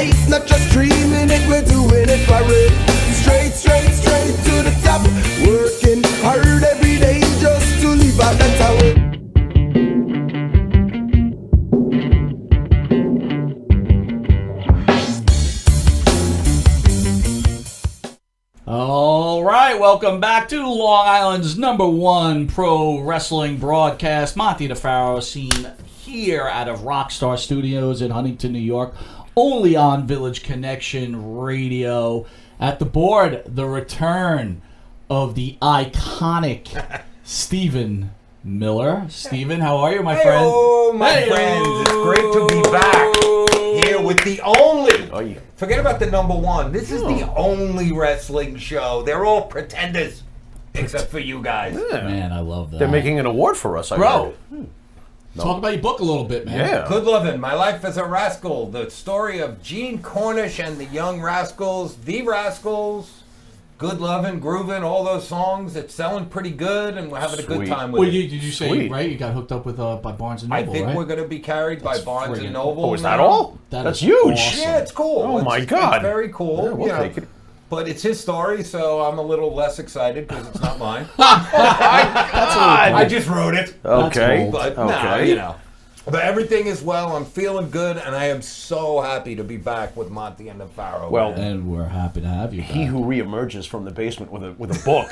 life, not just dreaming it, we're doing it for it. Straight to the top. Working hard every day just to leave a better way. All right, welcome back to Long Island's #1 pro wrestling broadcast. Monte the Pharaoh, seen here out of Rockstar Studios in Huntington, New York, only on Village Connection Radio. At the board, the return of the iconic Stephen Miller. Stephen, how are you, my friend? Oh, my friends, it's great to be back here with the only. Forget about the #1. This is the only wrestling show. They're all pretenders, except for you guys. Yeah. Man, I love that. They're making an award for us, Bro, talk about your book a little bit, man. Yeah. Good Lovin', My Life as a Rascal, the story of Gene Cornish and the Young Rascals, The Rascals, Good Lovin', Groovin', all those songs. It's selling pretty good, and we're having a good time with Well, it. did you say, Sweet. right, you got hooked up with by Barnes & Noble, I think right? we're going to be carried by Barnes & Noble. Oh, is that now. all? That That's is huge. awesome. Yeah, it's cool. Oh, my It's God. very cool. Yeah, we'll you know. take it. But it's his story, so I'm a little less excited because it's not mine. I I just wrote it. Okay. cool. But Okay. nah, you know. But everything is well. I'm feeling good, and I am so happy to be back with Monte and the Pharaoh. Well, man. And we're happy to have you back. He who reemerges from the basement with a book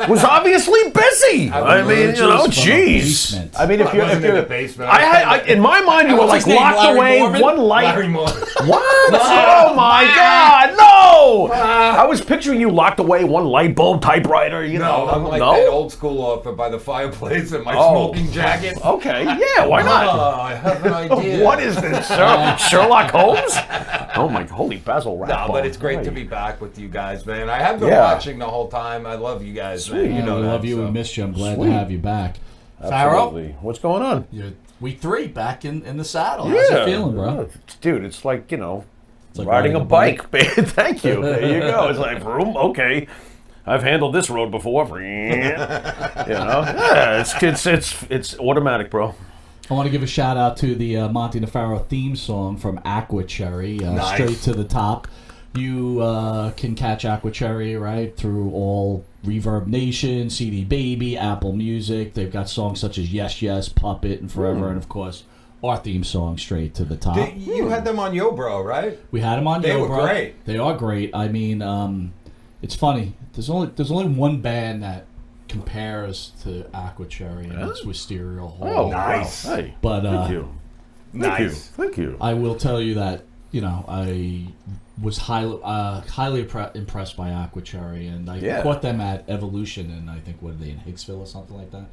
was obviously busy. I mean, you know, From a jeez. basement. I mean, if I you're, wasn't if you're in the basement. I in my mind, you were What's like his name, locked Larry away, Mormon? one light. Larry Moore. What? Oh my God, no! I was picturing you locked away, one light bulb, typewriter. You know, No, I'm like no. that old school author by the fireplace in my Oh. smoking jacket. Okay, yeah, why not? Oh, I have an idea. What is this, Sherlock Holmes? Oh my, holy Basil No, Rathbone. but it's great to Right. be back with you guys, man. I have been Yeah. watching the whole time. I love you guys, man. Sweet. You Yeah, know we that, love you. so. We missed you. I'm glad Sweet. to have you back. Pharaoh, Absolutely. What's going on? you're week 3 back in the saddle. How's it feeling, bro? Dude, it's like, you know, like riding a bike. Thank you. There you go. It's like, room, okay. I've handled this road before. You know? Yeah, it's automatic, bro. I want to give a shout out to the Monte the Pharaoh theme song from Aqua Cherry, Nice. Straight to the Top. You can catch Aqua Cherry, right, through all Reverb Nation, CD Baby, Apple Music. They've got songs such as Yes Yes, Puppet, and Forever, and of course, our theme song, Straight to the Top. You had them on Yo Bro, right? We had them on They Yo were Bro. great. They are great. I mean, it's funny. There's only one band that compares to Aqua Cherry, and it's Wisteria Hall. Oh, Nice. Wow. Hey, But thank you. Nice. Thank you. I will tell you that, you know, I was highly impressed by Aqua Cherry, and I caught them at Evolution, and I think, what are they, in Hicksville or something like that?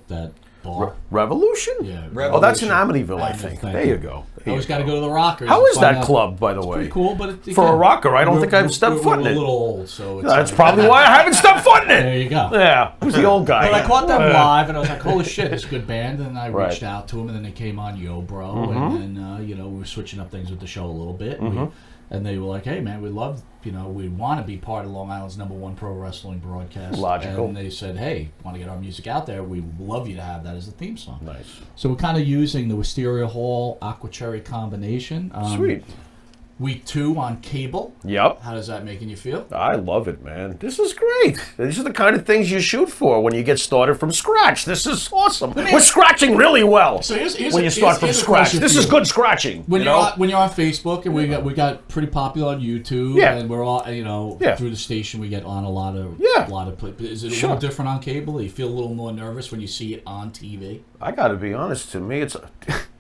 That bar. Revolution? Yeah. Revolution. Oh, that's in Amityville, I Amityville, think. thank There you. you go. I always got to go to the Rockers. How and is find that out. club, by the way? Pretty cool, but For a rocker, I don't think I've stepped foot in We're it. a little old, so it's That's probably why I haven't stepped foot in it. There you go. Yeah, who's the old guy? But I caught them live, and I was like, "Holy shit, it's a good band!" And I Right. reached out to them, and then they came on Yo Bro, and then you know, we were switching up things with the show a little bit, and they were like, "Hey man, we love, you know, we want to be part of Long Island's #1 pro wrestling broadcast." Logical. And they said, "Hey, want to get our music out there? We would love you to have that as the theme song." Nice. So we're kind of using the Wisteria Hall Aqua Cherry combination. Sweet. Week 2 on cable. Yep. How does that making you feel? I love it, man. This is great. These are the kind of things you shoot for when you get started from scratch. This is awesome. We're scratching really well So here's when you start from scratch. This is good scratching. When you you're know? on, when you're on Facebook, and we got pretty popular on YouTube, Yeah. and we're all, you know, Yeah. through the station we get on a lot of Is it a Sure. little different on cable? Do you feel a little more nervous when you see it on TV? I got to be honest. To me, it's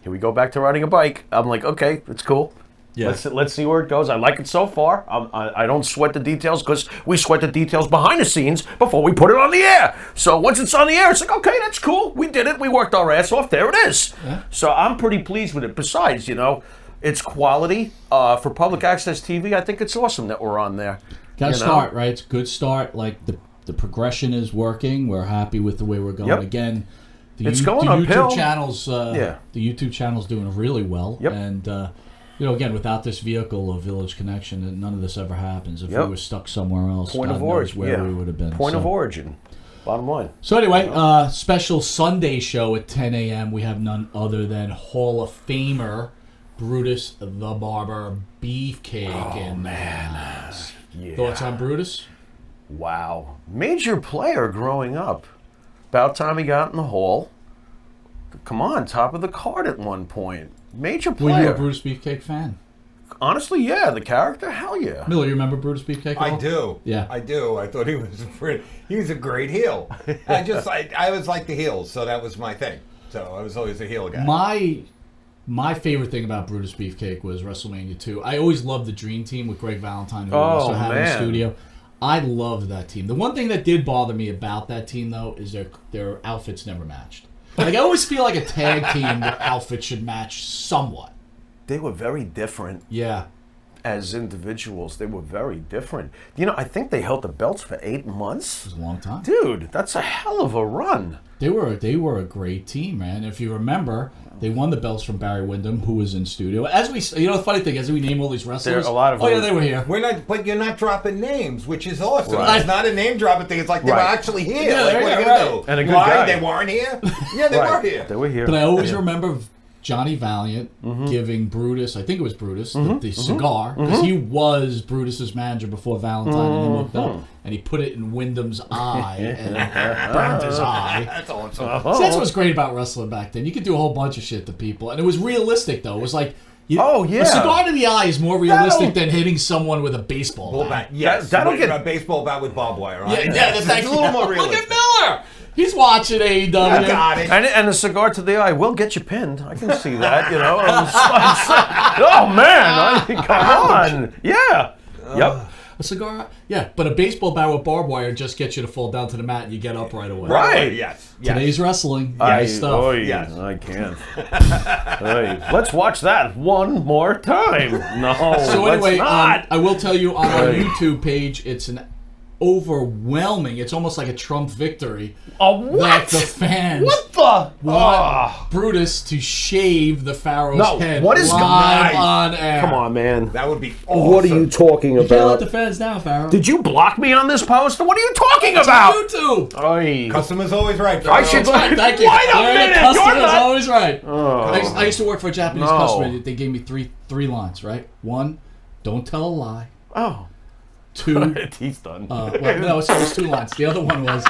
here we go back to riding a bike. I'm like, okay, it's cool. Yeah. Let's see where it goes. I like it so far. I don't sweat the details because we sweat the details behind the scenes before we put it on the air. So once it's on the air, it's like, okay, that's cool. We did it. We worked our ass off. There it is. Yeah. So I'm pretty pleased with it. Besides, you know, it's quality for public access TV. I think it's awesome that we're on there. Got to You know? start, right? It's a good start. Like the progression is working. We're happy with the way we're going. Yep. Again, It's going the uphill. YouTube channel's Yeah. the YouTube channel's doing really well. Yep. And you know, again, without this vehicle of Village Connection, none of this ever happens. If Yep. we were stuck somewhere else, Point God of knows origin. where Yeah. we would have been. Point So- of origin. Bottom line. So anyway, special Sunday show at 10 a.m. We have none other than Hall of Famer Brutus the Barber Beefcake. Oh, man. Yeah. Thoughts on Brutus? Wow. Major player growing up. About time he got in the Hall. Come on, top of the card at one point. Major player. Were you a Brutus Beefcake fan? Honestly, yeah. The character, hell yeah. Miller, you remember Brutus Beefcake at all? I do. Yeah. I do. I thought he was a great heel. I always liked the heels, so that was my thing. So I was always a heel guy. My favorite thing about Brutus Beefcake was WrestleMania 2. I always loved the Dream Team with Greg Valentine, who we also had in the studio. I loved that team. The one thing that did bother me about that team, though, is their outfits never matched. Like, I always feel like a tag team, their outfit should match somewhat. They were very different. Yeah. As individuals, they were very different. You know, I think they held the belts for 8 months. It was a long time. Dude, that's a hell of a run. They were a great team, man. If you remember, they won the belts from Barry Windham, who was in studio. The funny thing, as we name all these wrestlers, a lot of yeah, they were here. But you're not dropping names, which is awesome. Right. It's not a name dropping thing. It's like they were actually here. Yeah, like, what are you gonna do? And a good Why? guy. They weren't here? Yeah, they were here. They were here. But I always remember Johnny Valiant giving Brutus, I think it was Brutus, the cigar, because he was Brutus's manager before Valentine and him hooked up, and he put it in Wyndham's eye and burned his eye. That's awesome. See, that's what's great about wrestling back then. You could do a whole bunch of shit to people, and it was realistic, though. It was like, a cigar to the eye is more realistic than hitting someone with a baseball bat. Yes, that'll get a baseball bat with barbed wire on it. Yeah, that's a little more Look realistic. at Miller! He's watching AEW. I got it. And a cigar to the eye will get you pinned. I can see that, you know. Oh, man. Come on. Yeah. Yep. A cigar? Yeah, but a baseball bat with barbed wire just gets you to fall down to the mat and you get up right away. Right. Yes. Today's wrestling. Nice stuff. Yes. I can't. Let's watch that one more time. No, So anyway, let's not. I will tell you on our YouTube page, it's an overwhelming. It's almost like a Trump victory. What? That the fans What the? want Brutus to shave the Pharaoh's head what is live nice. on air. Come on, man. That would be awesome. What are you talking You can't let about? the fans down, Pharaoh. Did you block me on this post? What are you talking It's about? on YouTube. Oy. Customer's always right. I should. Right, thank you. Wait a minute. The You're customer's not. always right. Oh. I used to work for a Japanese No. customer. They gave me three lines, right? One, don't tell a lie. Oh. Two, He's done. well, no, it was 2 lines. The other one was,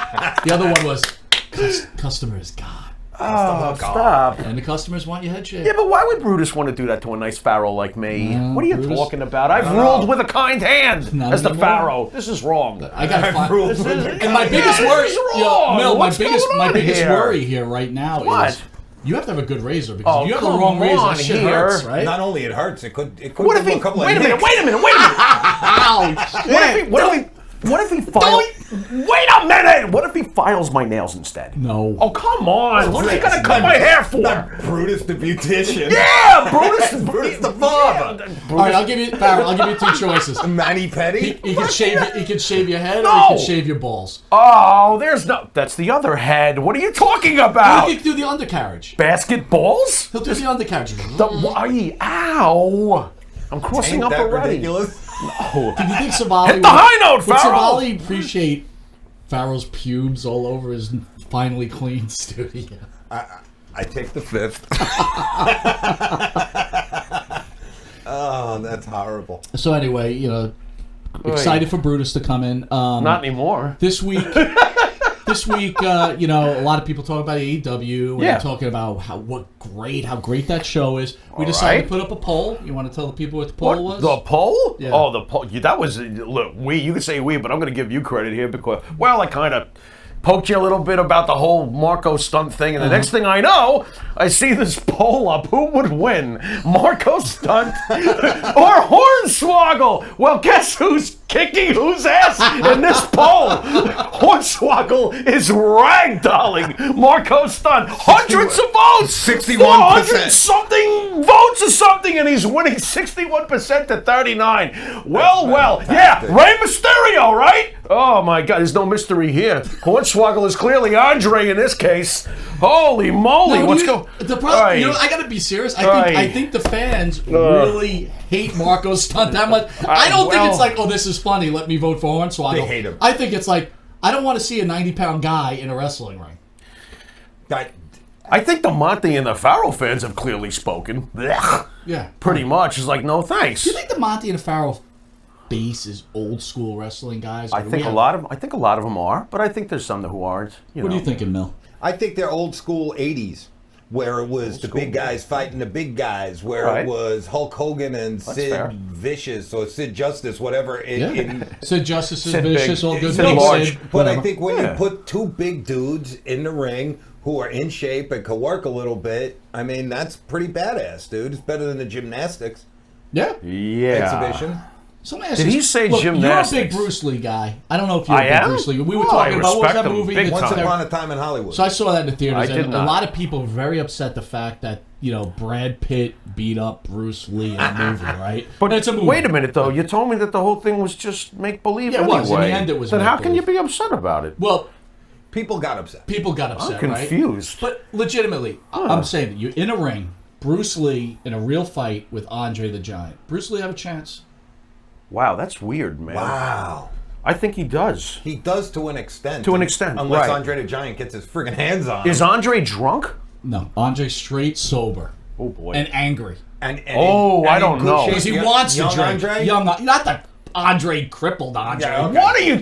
customer is God. Oh, stop. And the customers want your head shaved. Yeah, but why would Brutus want to do that to a nice Pharaoh like me? What are you Brutus- talking about? I've ruled with a kind hand Not as the anymore. Pharaoh. This is wrong. I gotta find. Rules. And my biggest this worry, is wrong. Mel, What's going on here? worry here right now What? is you have to have a good razor because Oh, if you have the come wrong razor, on that shit here. hurts, right? Not only it hurts, it could What if give he? him a couple Wait a of minute. nicks. Wait a minute. What if he files? Wait a minute! What if he files my nails instead? No. Oh, come on! What are you gonna cut my hair for? Brutus the beautician. Yeah, Brutus. Brutus the barber. All right, I'll give you 2 choices. Manny Petty. He can shave your head, or No. he can shave your balls. Oh, there's no. That's the other head. What are you talking about? He can do the undercarriage. Basketballs? He'll do the undercarriage. Ow! I'm crossing Ain't up that already. ridiculous? Do you think Savali Hit the high note, would Pharaoh. Savali appreciate Pharaoh's pubes all over his finally clean studio? I take the fifth. Oh, that's horrible. So anyway, excited for Brutus to come in. Not anymore. This week, a lot of people talk about AEW. And Yeah. they're talking about how great that show is. We decided right. to put up a poll. You want to tell the people what the poll was? The poll? Yeah. Oh, the poll. That was, look, you can say we, but I'm going to give you credit here because, I kind of poked you a little bit about the whole Marco stunt thing, and the next thing I know, I see this poll up. Who would win, Marco stunt or Hornswoggle? Well, guess who's kicking whose ass in this poll? Hornswoggle is ragdolling Marco stunt. Hundreds of votes, 61%. 400 something votes or something, and he's winning 61% to 39. Well, yeah, Rey Mysterio, right? Oh my God, there's no mystery here. Hornswoggle is clearly Andre in this case. Holy moly, No, what's going? The problem, I gotta be serious. I think the fans really hate Marco Stunt that much. I don't think it's like, oh, this is funny. Let me vote for Hornswoggle. They hate him. I think it's like, I don't want to see a 90-pound guy in a wrestling ring. I think the Monte and the Pharaoh fans have clearly spoken. Blech. Yeah. Pretty much. It's like, no thanks. Do you think the Monte and the Pharaoh base is old school wrestling guys? I think a lot of them are, but I think there's some who aren't. What are you thinking, Mil? I think they're old school 80s, where it was the big guys fighting the big guys, where it was Hulk Hogan and Sid Vicious or Sid Justice, whatever. Sid Justice is Sid Vicious, Big. all good. Sid Big Large. Sid, But I whatever. think when you put two big dudes in the ring who are in shape and can work a little bit, I mean, that's pretty badass, dude. It's better than the gymnastics Yeah. exhibition. So let me ask Did you he this. say Look, gymnastics? You're a big Bruce Lee guy. I don't know if you're a I big am? Bruce Lee. We were Oh, talking I about, what was respect that him movie? big Once time. upon a time in Hollywood. So I saw that in the theaters, I did and not. a lot of people were very upset the fact that, Brad Pitt beat up Bruce Lee in a movie, right? But it's a movie. wait a minute, though. You told me that the whole thing was just make believe. Yeah, it anyway. was. In the end, it was Then how can you make-believe. be upset about it? Well, People got upset. people got upset, I'm right? confused. But legitimately, I'm saying that you're in a ring, Bruce Lee in a real fight with Andre the Giant. Bruce Lee have a chance? Wow, that's weird, man. Wow. I think he does. He does to an extent. To an extent, Unless right. Andre the Giant gets his friggin' hands on him. Is Andre drunk? No. Andre straight sober Oh boy. and angry. And I don't in good know. shape. Because he Young- wants to young drink. Andre? Not the Andre crippled Andre. Yeah, okay. What are you?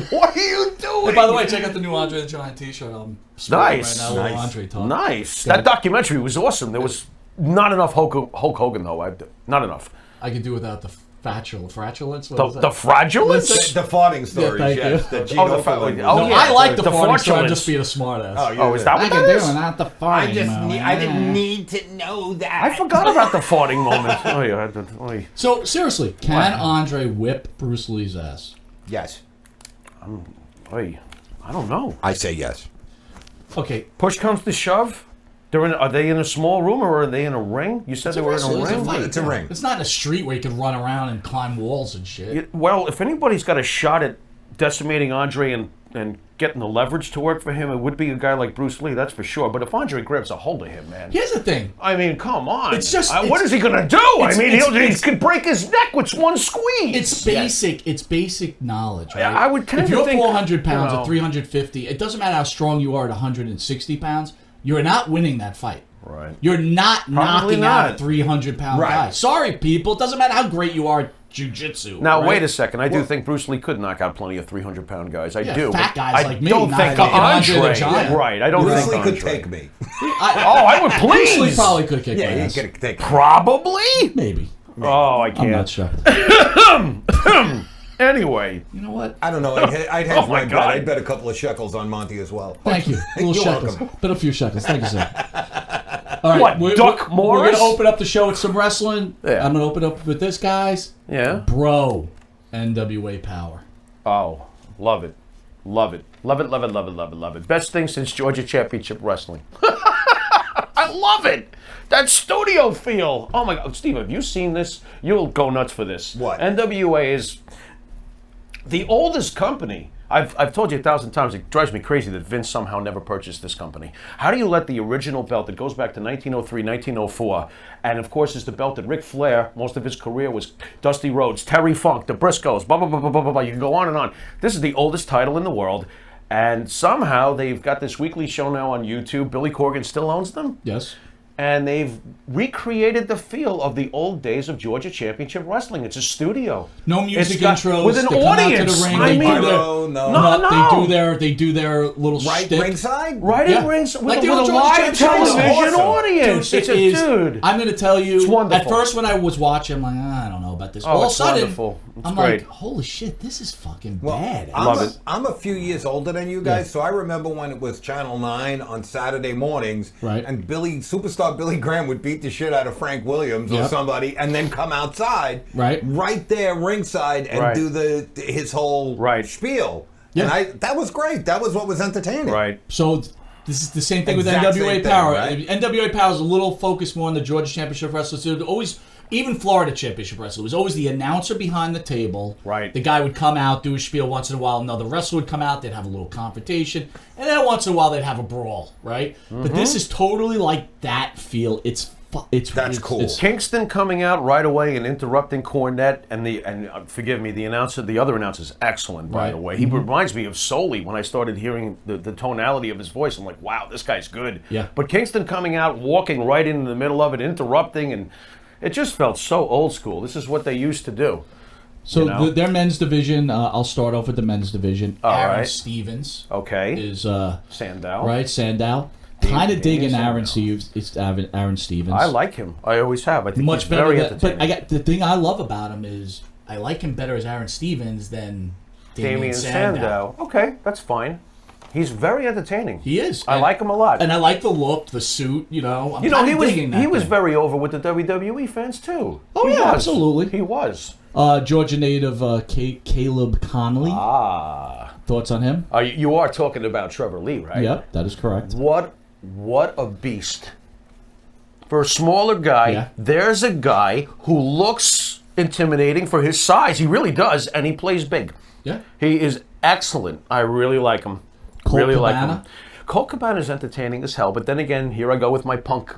What are you doing? Hey, by the way, check out the new Andre the Giant T-shirt. I'm sporting Nice. right now. Little Nice. Andre talk. Nice. That documentary was awesome. There was not enough Hulk Hogan though. Not enough. I could do without the fratulence. What The is that? fraudulence. The farting stories, thank yes. you. The Gino Oh, the fa- Fallon. oh, No, yeah. I like the The farting, so I'm flatulence. just being a smartass. Oh, is that I what can that do is? without the farting. I didn't need to know that. I forgot about the farting moment. Oh yeah. So seriously, can Andre whip Bruce Lee's ass? Yes. I don't know. I say yes. Okay, Push comes to shove. Are they in a small room or are they in a ring? You said they were in a ring. fight. It's a ring. It's not in a street where you can run around and climb walls and shit. Well, if anybody's got a shot at decimating Andre and getting the leverage to work for him, it would be a guy like Bruce Lee, that's for sure. But if Andre grabs a hold of him, man. Here's the thing. I mean, come on. It's just- what is he going to do? I mean, he could break his neck with one squeeze. It's basic. It's basic knowledge, right? I would kinda If you're think, 400 pounds you know- or 350, it doesn't matter how strong you are at 160 pounds. You're not winning that fight. Right. You're not Probably knocking out not. a 300-pound Right. guy. Sorry, people. It doesn't matter how great you are at jiu-jitsu. Now, right? wait a second. I do think Bruce Lee could knock out plenty of 300-pound guys. I Yeah, do. fat but guys I like me, don't not think fucking Andre the Andre. Giant. Right. I don't Bruce think Lee could Andre. take me. Oh, I would Bruce Lee please. probably could kick my Yeah, he ass. could take me. Probably? Maybe. Oh, I I'm not can't. sure. Anyway. You know what? I don't know. I'd hedge Oh my my bet. God. I'd bet a couple of shekels on Monte as well. Thank you. Little You're shekels. welcome. Been a few shekels. Thank you, sir. All right. What, Duck We're Morris? going to open up the show with some wrestling. Yeah. I'm going to open up with this, guys. Yeah. Bro. NWA Power. Oh, love it. Love it. Love it, love it, love it, love it, love it. Best thing since Georgia Championship Wrestling. I love it. That studio feel. Oh my God. Steve, have you seen this? You'll go nuts for this. What? NWA is the oldest company. I've told you 1,000 times, it drives me crazy that Vince somehow never purchased this company. How do you let the original belt that goes back to 1903, 1904, and of course is the belt that Ric Flair, most of his career was Dusty Rhodes, Terry Funk, the Briscoes, blah, blah, blah, blah, blah, blah, blah. You can go on and on. This is the oldest title in the world, and somehow they've got this weekly show now on YouTube. Billy Corgan still owns them. Yes. And they've recreated the feel of the old days of Georgia Championship Wrestling. It's a studio. No music It's got- intros. with an They come out to audience. the ring. I They mean, do their, no. No. They do their little Right shtick. ringside? Right Yeah. in rings with, Like a, the with a old Georgia live Championship television Awesome. audience. Dude, It's it is. dude. I'm going to tell you. It's wonderful. At first, when I was watching, I'm like, I don't know about this. Oh, All of a it's sudden, wonderful. It's I'm great. like, holy shit, this is fucking Well, bad. I'm a few years older than you guys, so I remember when it was Channel 9 on Saturday mornings, Right. and superstar Billy Graham would beat the shit out of Frank Williams or Yep. somebody, and then come outside, Right. there ringside, and Right. do his whole Right. spiel. Yeah. And that was great. That was what was entertaining. Right. So this is the same thing with Exact NWA same thing, Power. right? NWA Power is a little focused more on the Georgia Championship wrestlers. They're always even Florida Championship Wrestling, it was always the announcer behind the table. Right. The guy would come out, do a spiel once in a while. Another wrestler would come out. They'd have a little confrontation. And then once in a while, they'd have a brawl, right? But this is totally like that feel. That's cool. Kingston coming out right away and interrupting Cornette, and forgive me, the other announcer is excellent, by the way. He reminds me of Soley when I started hearing the tonality of his voice. I'm like, wow, this guy's good. Yeah. But Kingston coming out, walking right into the middle of it, interrupting, and it just felt so old school. This is what they used to do. So their men's division, I'll start off with the men's division. Aaron right. Stevens Is Sandow. Right, Sandow. Kind of digging Aaron Sandow. Aaron Stevens. I like him. I always have. I think much he's better. very entertaining. The thing I love about him is I like him better as Aaron Stevens than Damian Sandow. Okay, that's fine. He's very entertaining. He is. I like him a lot. And I like the look, the suit. I'm he was very over with the WWE fans too. Oh He yeah, was. absolutely. He was. Georgia native Caleb Connolly. Thoughts on him? You are talking about Trevor Lee, right? Yep, that is correct. What a beast. For a smaller guy, there's a guy who looks intimidating for his size. He really does, and he plays big. Yeah. He is excellent. I really like him. Like him. Colt Cabana is entertaining as hell, but then again, here I go with my punk,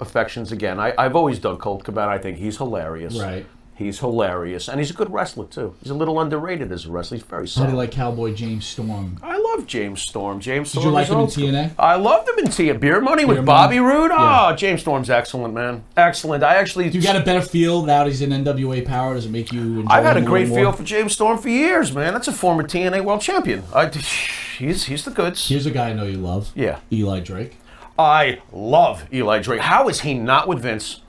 affections again. I've always done Colt Cabana. I think he's hilarious. Right. He's hilarious, and he's a good wrestler too. He's a little underrated as a wrestler. He's very How solid. do you like Cowboy James Storm? I love James Storm. James Storm. Did you like is him in old school. TNA? I loved him in TNA. Beer Money with Money. Bobby Roode. Yeah. Oh, James Storm's excellent, man. Excellent. I actually. Do you got a better feel now that he's in NWA Power? Does it make you enjoy I've had a him great little feel more? for James Storm for years, man. That's a former TNA World Champion. He's the goods. Here's a guy I know you love. Yeah. Eli Drake. I love Eli Drake. How is he not with Vince?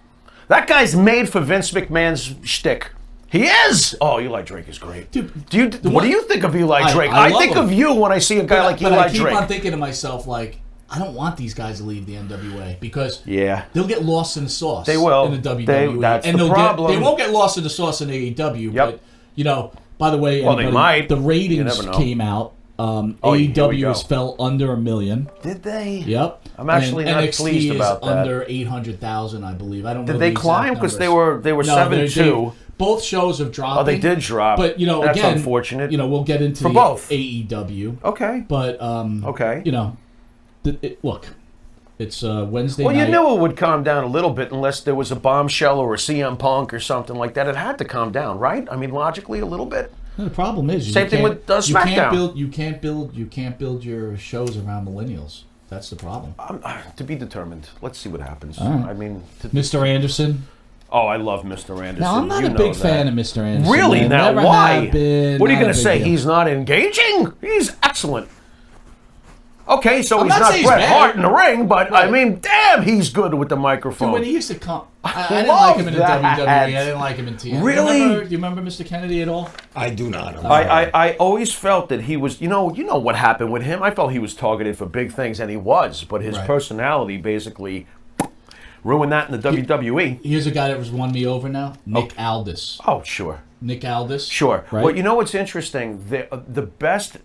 That guy's made for Vince McMahon's shtick. He is. Oh, Eli Drake is great. Dude, what do you think of Eli Drake? I I love think him. of you when I see a guy like but Eli I keep Drake. on thinking to myself, like, I don't want these guys to leave the NWA because Yeah. they'll get lost in the sauce. They will. In the WWE. That's and the problem. They won't get lost in the sauce in AEW. Yep. But, by the way, Well, they might. the You ratings never know. came out. here we AEW go. has fell under 1 million. Did they? Yep. I'm actually and not NXT pleased about is that. under 800,000, I believe. I don't know. Did they the exact climb? Because numbers. they were No, 7-2. both shows have dropped. Oh, they did drop. But That's again, unfortunate. We'll get into For both. AEW. Okay. But Okay. Look, it's Wednesday Well, night. you knew it would calm down a little bit unless there was a bombshell or a CM Punk or something like that. It had to calm down, right? I mean, logically, a little bit. The problem is Same thing with SmackDown. You can't build your shows around millennials. That's the problem. To be determined. Let's see what happens. All right. I mean, Mr. Anderson. oh, I love Mr. Anderson. Now I'm not You a know big that. fan of Mr. Anderson. Really? man. Now, Never why? have been, What are you not going a to big say? deal. He's not engaging? He's excellent. Okay, so I'm he's not not saying Bret he's Hart bad. in the ring, but I Right. mean, damn, he's good with the microphone. Dude, when he used to come, I didn't love like him in the that. WWE. I didn't like him in TNA. Really? Do you remember Mr. Kennedy at all? I do not. I always felt that he was, you know what happened with him? I felt he was targeted for big things, and he was, but his Right. personality basically ruined that in the WWE. Here's a guy that was won me over now, Nick Aldis. Oh, sure. Nick Aldis. Sure. Right? Well, you know what's interesting? The best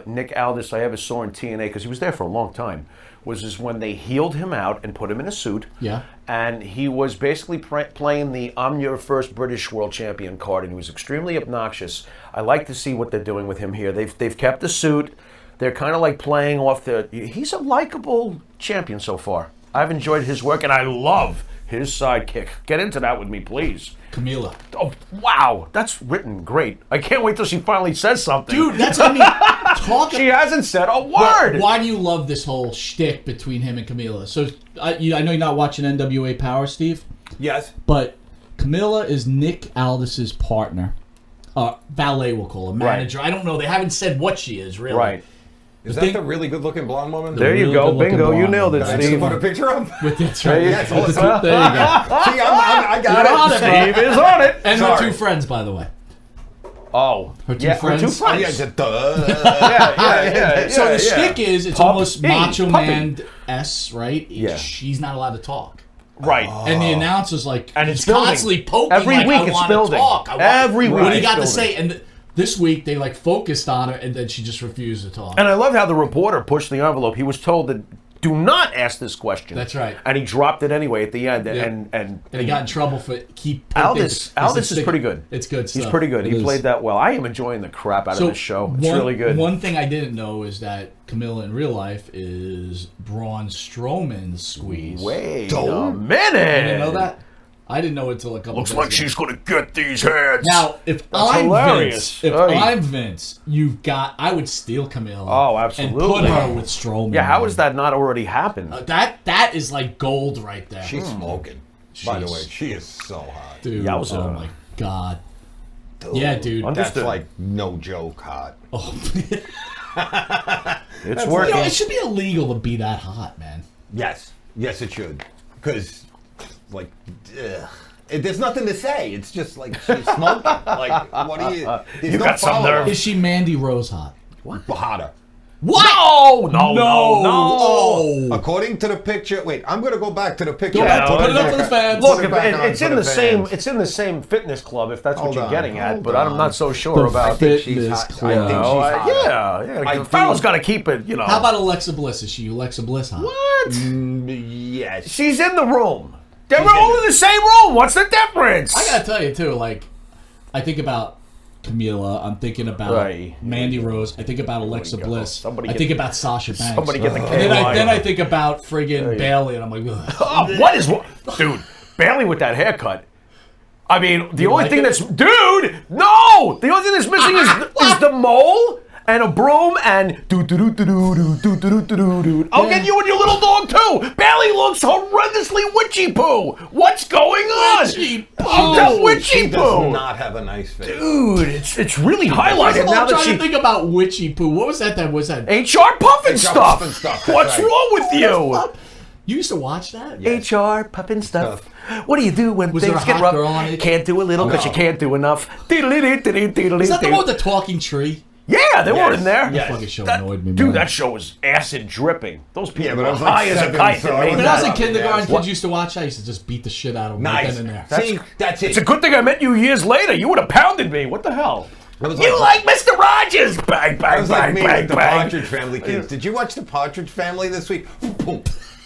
Nick Aldis I ever saw in TNA, because he was there for a long time, was when they healed him out and put him in a suit. Yeah. And he was basically playing the I'm your first British world champion card, and he was extremely obnoxious. I like to see what they're doing with him here. They've kept the suit. They're kind of like playing off the... He's a likable champion so far. I've enjoyed his work, and I love his sidekick. Get into that with me, please. Camila. Oh, wow. That's written great. I can't wait till she finally says something. Dude, that's I mean, She hasn't said a word. Why do you love this whole shtick between him and Camila? So I know you're not watching NWA Power, Steve, Yes. but Camila is Nick Aldis's partner, valet, we'll call her, manager. I don't know. They haven't said what she is really. Right. Is thing- that the really good-looking blonde woman? There you really go. good-looking Bingo. You blonde. nailed it, Can I Steve. put a picture of? With that's right. Yes, With the awesome. two- there you go. See, I got You're on it, it. Steve is on it. And Sorry. her two friends, by the way. Oh. Her two yeah, friends. Her two friends. Oh, yeah, just, duh. yeah. So the yeah. shtick is it's Puppy. almost Macho Puppy. Man-esque, right? Yeah. She's not allowed to talk. Right. And the announcer's like, And he's it's building. constantly poking. Every like, week I it's wanna building. Talk. Every What do week you got to it's say? And this week they like focused on her, and then she just refused to talk. And I love how the reporter pushed the envelope. He was told that do not ask this question. That's right. And he dropped it anyway at the end. Yeah. And he got in trouble for Aldis is pretty good. It's good stuff. He's pretty good. He played that well. I am enjoying the crap out of this show. It's really good. One thing I didn't know is that Camilla in real life is Braun Strowman's squeeze. Wait a minute. You didn't know that? I didn't know it until a couple Looks days like ago. she's going to get these heads. Now, if I'm Vince, I would steal Camilla. Oh, absolutely. And put her with Strowman. Yeah, how has that not already happened? That is like gold right there. She's smoking. By the way, she is so hot. Dude, Yowza. oh my God. Dude, Yeah, dude. That's like no joke hot. Oh. It's working. It should be illegal to be that hot, man. Yes, it should. Because, like, there's nothing to say. It's just like she's smoking. Like, what do you? You got some nerve. Is she Mandy Rose hot? What? Hotter. What? No. According to the picture, wait, I'm gonna go back to the picture. Go back, put it up for the fans. Look, Put it back on it's for in the same. fans. It's in the same fitness club. If that's what Hold you're on, getting at, hold but I'm on. not so sure about. fit- She's Fitness hot. club. I think she's hotter. Yeah. Pharaoh's got to keep it. You know. How about Alexa Bliss? Is she Alexa Bliss hot? what? Yes. She's in the room. They're all in the same room. What's the difference? I gotta tell you too. Like, I think about Camila. I'm thinking about Right. Mandy Rose. I think about Alexa go. Bliss. Somebody I get- think about Sasha Banks. somebody get the and K then I line. think about friggin' Bailey, and I'm like, ugh. Oh, what is wrong? Dude, Bailey with that haircut. I mean, the only like thing it? that's... Dude! No! The only thing that's missing is the mole and a broom and... do-do-do-do-do-do-do-do-do-do. I'll get you and your little dog, too! Bailey looks horrendously witchy poo! What's going on? Witchy poo! I'm just She witchy does poo! not have a nice face. Dude, it's really First highlighted of all, now I'm that trying she... to think about witchy poo. What was that? That was that. HR puffin stuff! puffin stuff, that's What's right. wrong with you? You used to watch that? HR puffin stuff. What do you do when Was there things a get hot rough? girl on it? Can't do a little because No. you can't do enough. Is that the one with the talking tree? Yeah, they were Yes. in there. Yes. That fucking show That- annoyed me, dude, man. that show was acid dripping. Those people Yeah, but I were was like high as a 7, kite so that I made was When I was that. in kindergarten, What? kids used to watch that. I used to just beat the shit out of them right Nice. then and there. See, that's it. It's a good thing I met you years later. You would have pounded me. What the hell? It was You like Mr. Rogers? Bang, I bang, was like bang, me bang, with the bang. Partridge Family kids. Did you watch the Partridge Family this week? Boom.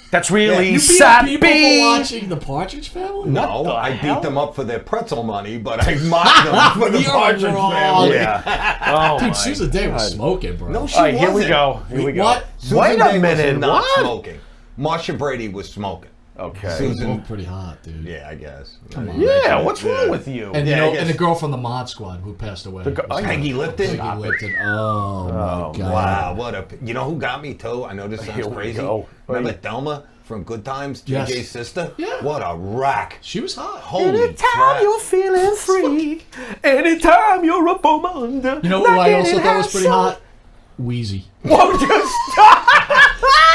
That's really You beat up sappy. people for watching the Partridge Family? No, the I hell? beat them up for their pretzel money, but I mocked them for the You're Partridge wrong. Family. Yeah. Oh, Dude, my Susan Day was God. smoking, bro. No, she All right, here we wasn't. go. Here we go. What? Susan Wait Day a minute. was not What? smoking. Marsha Brady was smoking. Okay. They were Susan. both pretty hot, dude. Yeah, I guess. Come on. Yeah, what's wrong with you? And Yeah, you I know, guess- and the girl from the Mod Squad who passed away. Peggy Lipton. Peggy Lipton. Oh my god. Wow, what a... You know who got me, too? I know this sounds Here we crazy. go. Remember Thelma from Good Times? Yes. JJ's sister? Yeah. What a rack. She was hot. Holy crap. feeling free, anytime you're up on under. You know who I also thought was pretty hot? Wheezy. Won't you stop?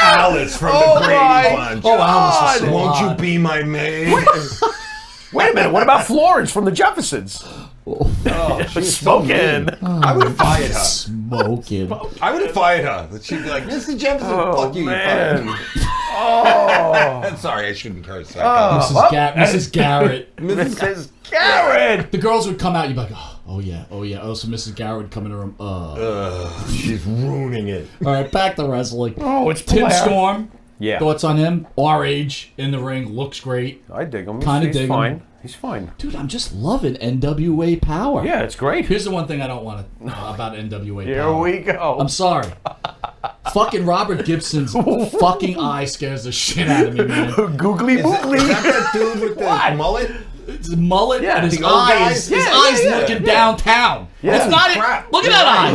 Alice from Oh the Brady my Bunch. Oh, Alice was so Won't hot. you be my maid? Wait a minute. What about Florence from the Jeffersons? Oh, she's so Smoking. mean. I would have fired her. Smoking. I would have fired her. She'd be like, Mr. Jefferson, fuck you, man. you fuck. Sorry, I shouldn't curse. Mrs. Garrett. Mrs. Garrett. The girls would come out. You'd be like, oh yeah. Oh, so Mrs. Garrett would come in her room. She's ruining it. All right, back to wrestling. Oh, it's Tim Blair. Storm. Yeah. Thoughts on him? Our age in the ring, looks great. I dig him. Kinda He's dig him. fine. He's fine. Dude, I'm just loving NWA Power. Yeah, it's great. Here's the one thing I don't want to about NWA Here Power. we go. I'm sorry. Fucking Robert Gibson's fucking eye scares the shit out of me, man. Googly Is boogly. that dude with the mullet? His mullet Yeah, and his the old guy. eyes. Yeah, His yeah, eyes yeah, looking yeah. downtown. Yeah. It's not Crap. it. Look at that eye.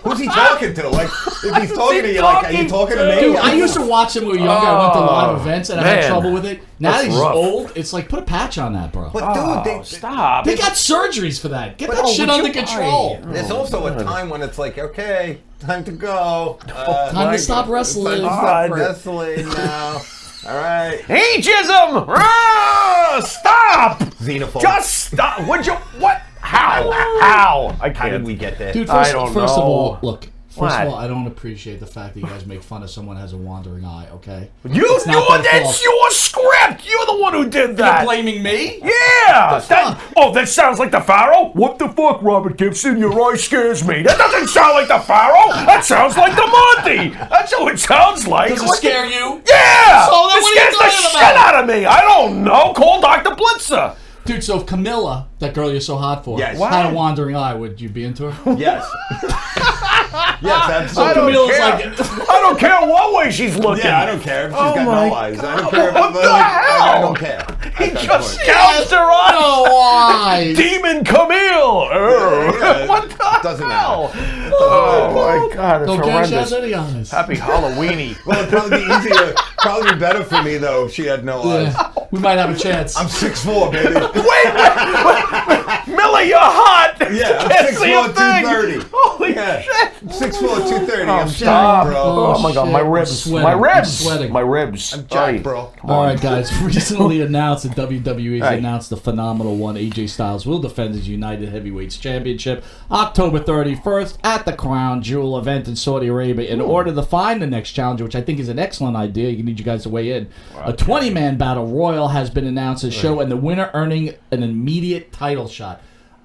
Who's he talking to? Like, if he's talking to you, like, are you talking to me? Dude, I used to watch him when we were younger. I went to a lot of events and I had man. trouble with it. Now That's that he's rough. old, it's like put a patch on that, bro. But dude, Oh, stop. They got surgeries for that. Get that oh, shit would under you- control. there's also a time when it's like, okay, time to go. Time to stop wrestling. Stop God. wrestling now. All right. Ageism! Stop! Xenophobe. Just stop. Would you? What? How? How? I How can't. did we get there? Dude, I first, don't first of know. all, look. First What? of all, I don't appreciate the fact that you guys make fun of someone who has a wandering eye. Okay. You, It's not their that's fault. your script. You're the one one who did that. You're blaming me? Yeah! That sounds like the Pharaoh? What the fuck, Robert Gibson? Your eye scares me. That doesn't sound like the Pharaoh! That sounds like the Monte! That's what it sounds like. Does it scare you? Yeah! So then it what are you scares the talking shit about? out of me! I don't know. Call Dr. Blitzer. Dude, so if Camilla, that girl you're so hot for, Yes. had a wandering eye, would you be into her? Yes. Yes, absolutely. Camilla's I don't care what way she's looking. Yeah, I don't care if she's got my no eyes. I don't care if What the hell? I don't care. He At that just point. gouged her eyes. No eyes. Demon Camille. Yeah, What the doesn't hell? matter. Oh my God, it's Don't care if she horrendous. has any eyes. Happy Halloweeny. Well, it'd probably be easier, probably be better for me though if she had no eyes. Yeah, we might have a chance. I'm 6'4", baby. Wait, Millie, you're hot. Yeah, I'm Can't see a 6'4", thing. 230. Holy Yeah. shit. 6'4", 230. I'm Stop. jacked, bro. Oh my God, my shit. ribs, I'm sweating. my I'm ribs, sweating. my ribs. I'm jacked, Aye. bro. All right, guys. Recently announced that WWE has Hey. announced the phenomenal one. AJ Styles will defend his United Heavyweights Championship October 31st at the Crown Jewel event in Saudi Arabia. In order to find the next challenger, which I think is an excellent idea, you need you guys to weigh in. A 20-man battle royal has been announced as show, and the winner earning an immediate title shot.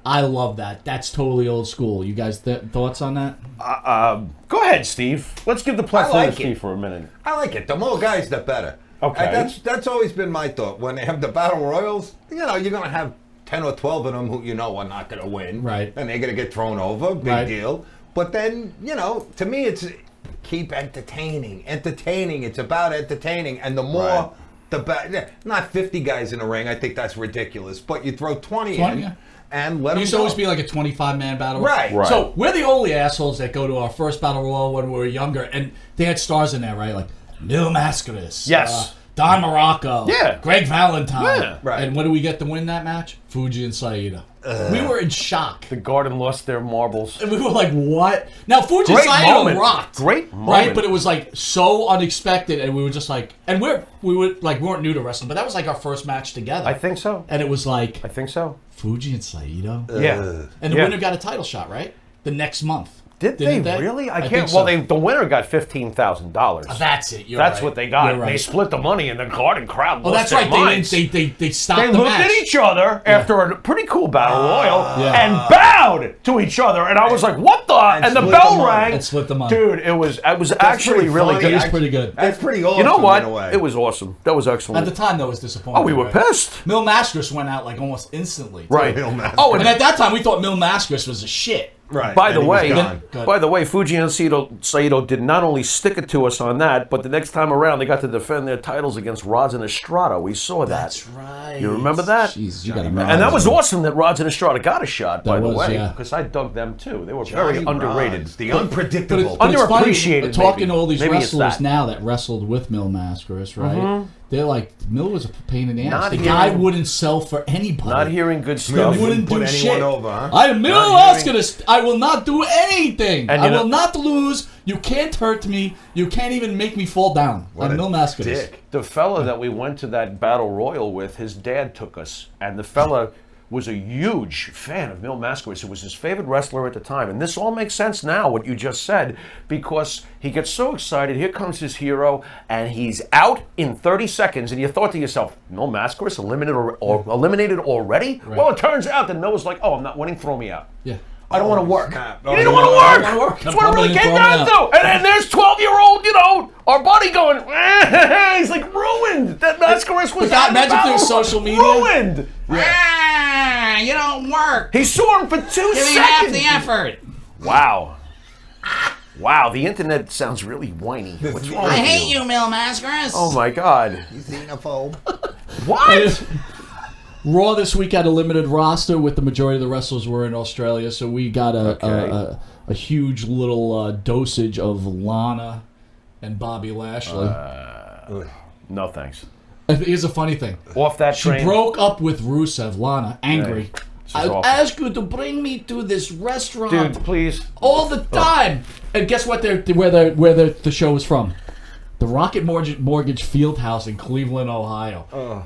I love that. That's totally old school. You guys thoughts on that? Go ahead, Steve. Let's give the platform like to Steve it. for a minute. I like it. The more guys, the better. Okay. And that's always been my thought. When they have the battle royals, you're going to have 10 or 12 of them who are not going to win. Right. And they're going to get thrown over. Big Right. deal. But then, to me, it's keep entertaining. Entertaining. It's about entertaining. And the more, Right. the better. Not 50 guys in the ring. I think that's ridiculous. But you throw 20 20, in yeah. and let It them used to go. always be like a 25-man battle. Right. Right. So we're the only assholes that go to our first battle royal when we were younger, and they had stars in there, right? Like Mil Mascaras. Yes. Don Morocco. Yeah. Greg Valentine. Yeah. Right. And what do we get to win that match? Fuji and Saito. We were in shock. The Garden lost their marbles. And we were like, what? Now, Fuji Great Saito moment. rocked. Great Right? moment. But it was like so unexpected, and we were just like, and we weren't new to wrestling, but that was like our first match together. I think so. And it was like, I think so. Fuji and Saito. Yeah. And the Yeah. winner got a title shot, right? The next month. Did Didn't they really? I think can't. so. Well, the winner got $15,000. That's it. You're That's right. what they got. You're right. They split the money, and the Garden crowd Oh, lost that's right. their minds. They stopped They the looked match. at each other after a pretty cool battle royal Yeah. and bowed to each other, and I was like, "What the?" And the split bell the money. rang. And split the money. Dude, it was actually pretty really funny. good. It was pretty good. That's pretty awesome. You know what? In a way. It was awesome. That was At excellent. the time, though, it was disappointing. Oh, we were right? pissed. Mil Mascaras went out like almost instantly. too. Right. Mil Mascaras. Oh, And and at that time, we thought Mil Mascaras was a shit. Right. by and the he was way, gone. Good. Fuji and Saito did not only stick it to us on that, but the next time around they got to defend their titles against Rods and Estrada. We saw that. That's right. You remember that? Jeez, you got to And that was awesome that Rods and Estrada got a shot, by That the was, way, yeah. because I dug them too. They were very Johnny underrated. Rods, the unpredictable. But it's funny, Underappreciated, talking maybe. to all these Maybe it's wrestlers that. now that wrestled with Mil Mascaras, right? They're like, Mil was a pain in the ass. Not The hearing- guy wouldn't sell for anybody. Not hearing good He stuff. wouldn't Put do anyone shit. over, huh? I'm Mil Not Mascaras. I will not do anything. And I you know- will not lose. You can't hurt me. You can't even make me fall down. What I'm a Mil Mascaras. dick. The fella that we went to that battle royal with, his dad took us, and the fella was a huge fan of Mil Mascaras. It was his favorite wrestler at the time, and this all makes sense now, what you just said, because he gets so excited. Here comes his hero, and he's out in 30 seconds, and you thought to yourself, Mil Mascaras eliminated already? Right. Well, it turns out that Mil was like, oh, I'm not winning, throw me out. Yeah. I don't want to work. snap. You Oh, didn't you want don't to work. wanna work. That's what it really I'm came throwing down out. to. And there's 12-year-old, our buddy going, he's like ruined. That Mascaras was God, out in the imagine if there was battle. social media. Ruined. You don't work. He saw him for 2 Give me seconds. half the effort. Wow. Wow, the internet sounds really whiny. What's wrong I with hate you, Mil Mascaras. Oh my God. He's xenophobe. What? Raw this week had a limited roster with the majority of the wrestlers were in Australia, so we got a huge little dosage of Lana and Bobby Lashley. No thanks. Here's a funny thing. Off that She train. broke up with Rusev, Lana, angry. This is I awful. asked you to bring me to this restaurant Dude, please. all the time. And guess what? Where the show was from? The Rocket Mortgage Fieldhouse in Cleveland, Ohio.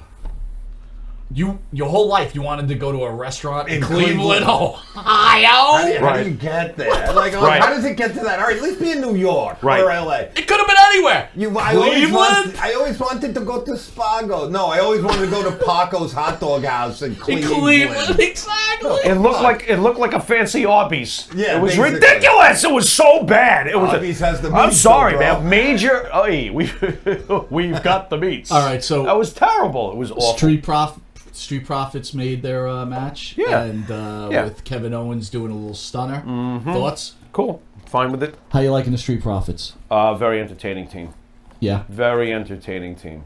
your whole life you wanted to go to a restaurant in Cleveland, How Ohio. do you get there? Like, Right. how does it get to that? All right, at least be in New York Right. or LA. It could have been anywhere. I always wanted to go to Spago. No, I always wanted to go to Paco's hot dog house in In Cleveland. Cleveland, exactly. It looked like a fancy Arby's. Yeah, it was basically. ridiculous. It was so bad. It was. Arby's has the I'm meats, sorry, though, bro. man. Major. Hey, we've got the meats. All right, so that was terrible. It was awful. Street Profits made their match. Yeah. And Yeah. with Kevin Owens doing a little stunner. Thoughts? Cool. Fine with it. How you liking the Street Profits? Very entertaining team. Yeah. Very entertaining team.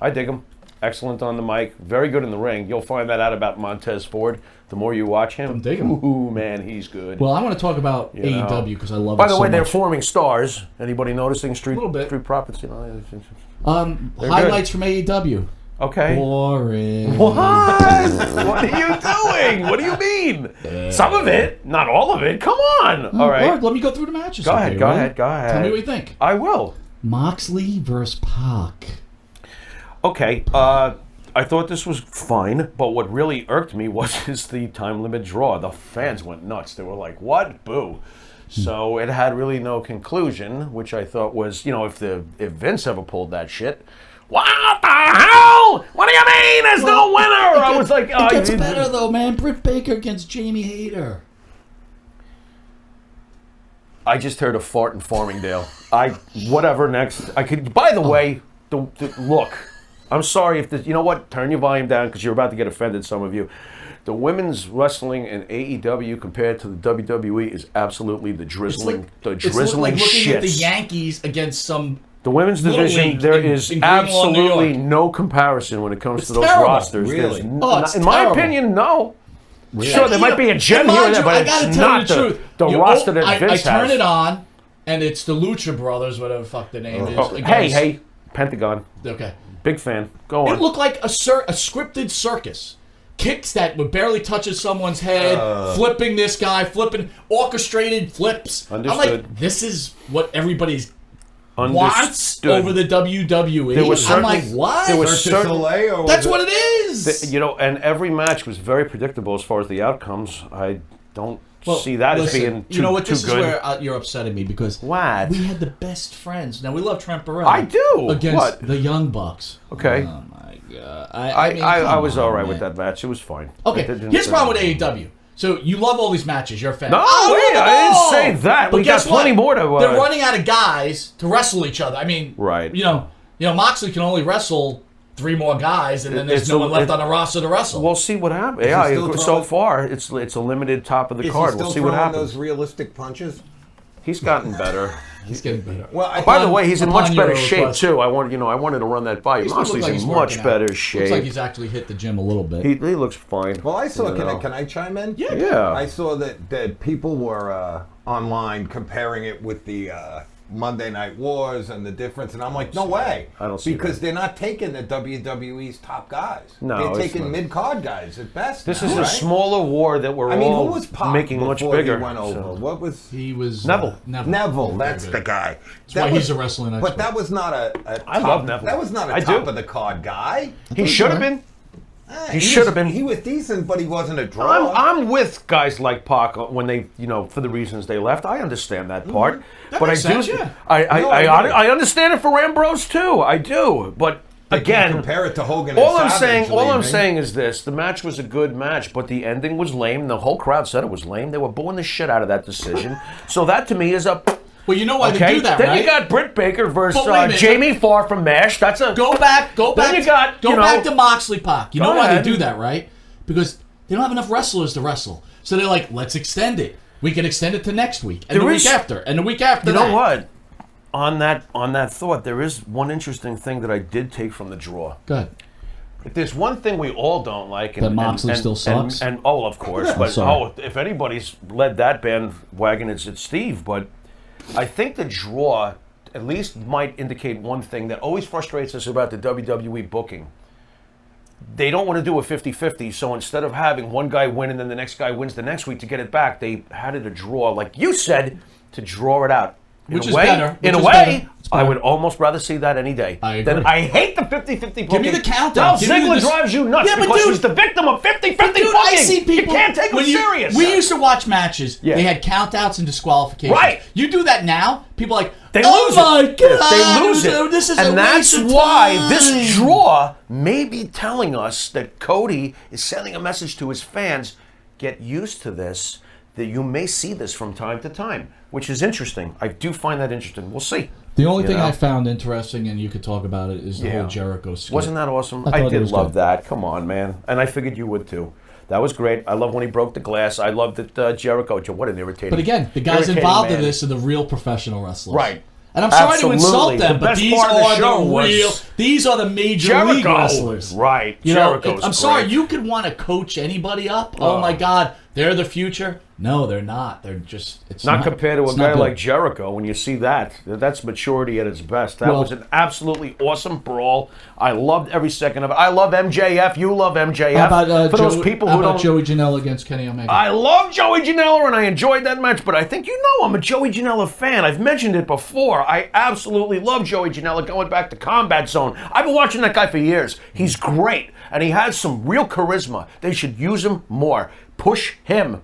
I dig them. Excellent on the mic. Very good in the ring. You'll find that out about Montez Ford. The more you watch him. I'm digging him. Ooh, man, he's good. Well, I want to talk about know. AEW because I love By it the so way, they're much. forming stars. Anybody noticing Street Little bit. Street Profits? You know. They're Highlights from AEW. Okay. Boring. What? What are you doing? What do you mean? Some of it, not all of it. Come on. All right. Let me go through the matches. Go okay, ahead. Go right? ahead. Go ahead. Tell me what you think. I will. Moxley versus Pac. Okay. I thought this was fine, but what really irked me was the time limit draw. The fans went nuts. They were like, "What? Boo!" So it had really no conclusion, which I thought was, if Vince ever pulled that shit. What the hell? What do you mean? There's no winner. I was like, It gets better though, man. Britt Baker against Jamie Hayter. I just heard a fart in Farmingdale. Whatever next. I could. By the way, look. I'm sorry if this. You know what? Turn your volume down because you're about to get offended. Some of you. The women's wrestling in AEW compared to the WWE is absolutely the drizzling It's like looking shit. at the Yankees against some. The women's Little division, League there in is Greenlawn, New absolutely York. no comparison when it comes It's to those terrible. rosters. Really? It's In my terrible. opinion, no. Sure, there might be a gem And here and mind there, you, but I it's gotta tell not you the truth. the roster that I Vince turn has. it on, and it's the Lucha Brothers, whatever the fuck the name is. Oh, against- hey, Pentagon. Okay. Big fan. Go on. It looked like a scripted circus. Kicks that would barely touches someone's head, flipping this guy, orchestrated flips. I'm Understood. like, this is what everybody's wants Understood. over the WWE. There was I'm like, certain- what? there was Cirque du certain- Soleil, or was That's it- what it is. And every match was very predictable as far as the outcomes. I don't see that listen, as being too, you know what? too This good. is where you're upsetting me because What? we had the best friends. Now we love Trent Barrera. I do. against What? the Young Bucks. Okay. Oh my god. I mean, I come was on, all right man. with that match. It was fine. Okay. It didn't- Here's the problem with AEW. So you love all these matches. You're a fan. No, I wait, love I them didn't all. say that. But We got guess plenty what? more to, They're running out of guys to wrestle each other. I mean, Right. You know, Moxley can only wrestle 3 more guys, and then there's It's no a- one left it- on the roster to wrestle. We'll see what happens. Yeah, still so throwing- far it's a limited top of the Is he card. still We'll see what throwing happens. those realistic punches? He's gotten better. He's getting better. Well, By the way, he's in upon much your better shape request. too. I wanted to run that by you. He still looks Moxley's like in he's much working out. better Looks like shape. he's actually hit the gym a little bit. He looks fine. Well, I saw. You know. Can I chime in? Yeah. I saw that people were online comparing it with the Monday Night Wars and the difference, and I'm like, no way. I don't see because that. they're not taking the WWE's top guys. No, they're it's taking not. mid-card guys at best. This now, is right? a smaller war that we're I mean, all who was Pop making much before bigger. He went over? so. What was He was Neville. Neville? That's the guy. That's why he's a wrestling expert. But that was not a I top, love Neville. That was not a I do. top of the card guy. He should have been. He should was- have been. He was decent, but he wasn't a draw. I'm with guys like Pac when they, for the reasons they left. I understand that part, That but makes I do. sense, yeah. I understand it for Ambrose too. I do, but again, compare it to Hogan. all and I'm saying, Savage all I'm leaving. saying is this: the match was a good match, but the ending was lame. The whole crowd said it was lame. They were booing the shit out of that decision. So that to me is a. Well, you know why Okay, they do that, then right? you got Britt Baker versus But wait a minute. Jamie Farr from MASH. That's a Go back. Then you got, Go you know- back to Moxley Pac. You Go know why ahead. they do that, right? Because they don't have enough wrestlers to wrestle. So they're like, let's extend it. We can extend it to next week, and the There week is- after, and the week after. You know that. what? On that thought, there is one interesting thing that I did take from the draw. Good. If there's one thing we all don't like, That Moxley still sucks? And of course, but sorry. if anybody's led that bandwagon, it's Steve. But I think the draw at least might indicate one thing that always frustrates us about the WWE booking. They don't want to do a 50-50, so instead of having one guy win and then the next guy wins the next week to get it back, they had it a draw, like you said, to draw it out. Which in is a way, better. In a Which is way, better. It's I better. would almost rather see that any day. I agree. I hate the 50-50 booking. Give me the countdown. Dolph Give me Ziggler this- drives you nuts Yeah, but because dude- he's the victim of 50-50 But dude, booking. I see people. You can't take him when serious. We used to watch matches. Yeah. They had countouts and disqualifications. Right. You do that now, people are like, They oh lose my it. God, They lose it. This is and a that's waste of why time. this draw may be telling us that Cody is sending a message to his fans. Get used to this, that you may see this from time to time, which is interesting. I do find that interesting. We'll see. The only thing know? I found interesting, and you could talk about it, is the Yeah. whole Jericho skit. Wasn't that awesome? I I thought it did was love good. that. Come on, man. And I figured you would too. That was great. I love when he broke the glass. I loved that Jericho. What an irritating. But again, the guys irritating involved in man. this are the real professional wrestlers. Right. And I'm sorry to Absolutely. insult them, The but best these part of the are show the was real. These are the major league wrestlers. Right. You know, Jericho's I'm sorry, great. you could want to coach anybody up. Oh my God, they're the future. No, they're not. They're just. It's Not compared to it's a not guy good. like Jericho. When you see that's maturity at its best. That Well- was an absolutely awesome brawl. I loved every second of it. I love MJF. You love MJF. How about, For those people how who about don't. Joey Janela against Kenny Omega? I love Joey Janela, and I enjoyed that match, but I think you know I'm a Joey Janela fan. I've mentioned it before. I absolutely love Joey Janela going back to Combat Zone. I've been watching that guy for years. He's great, and he has some real charisma. They should use him more. Push him.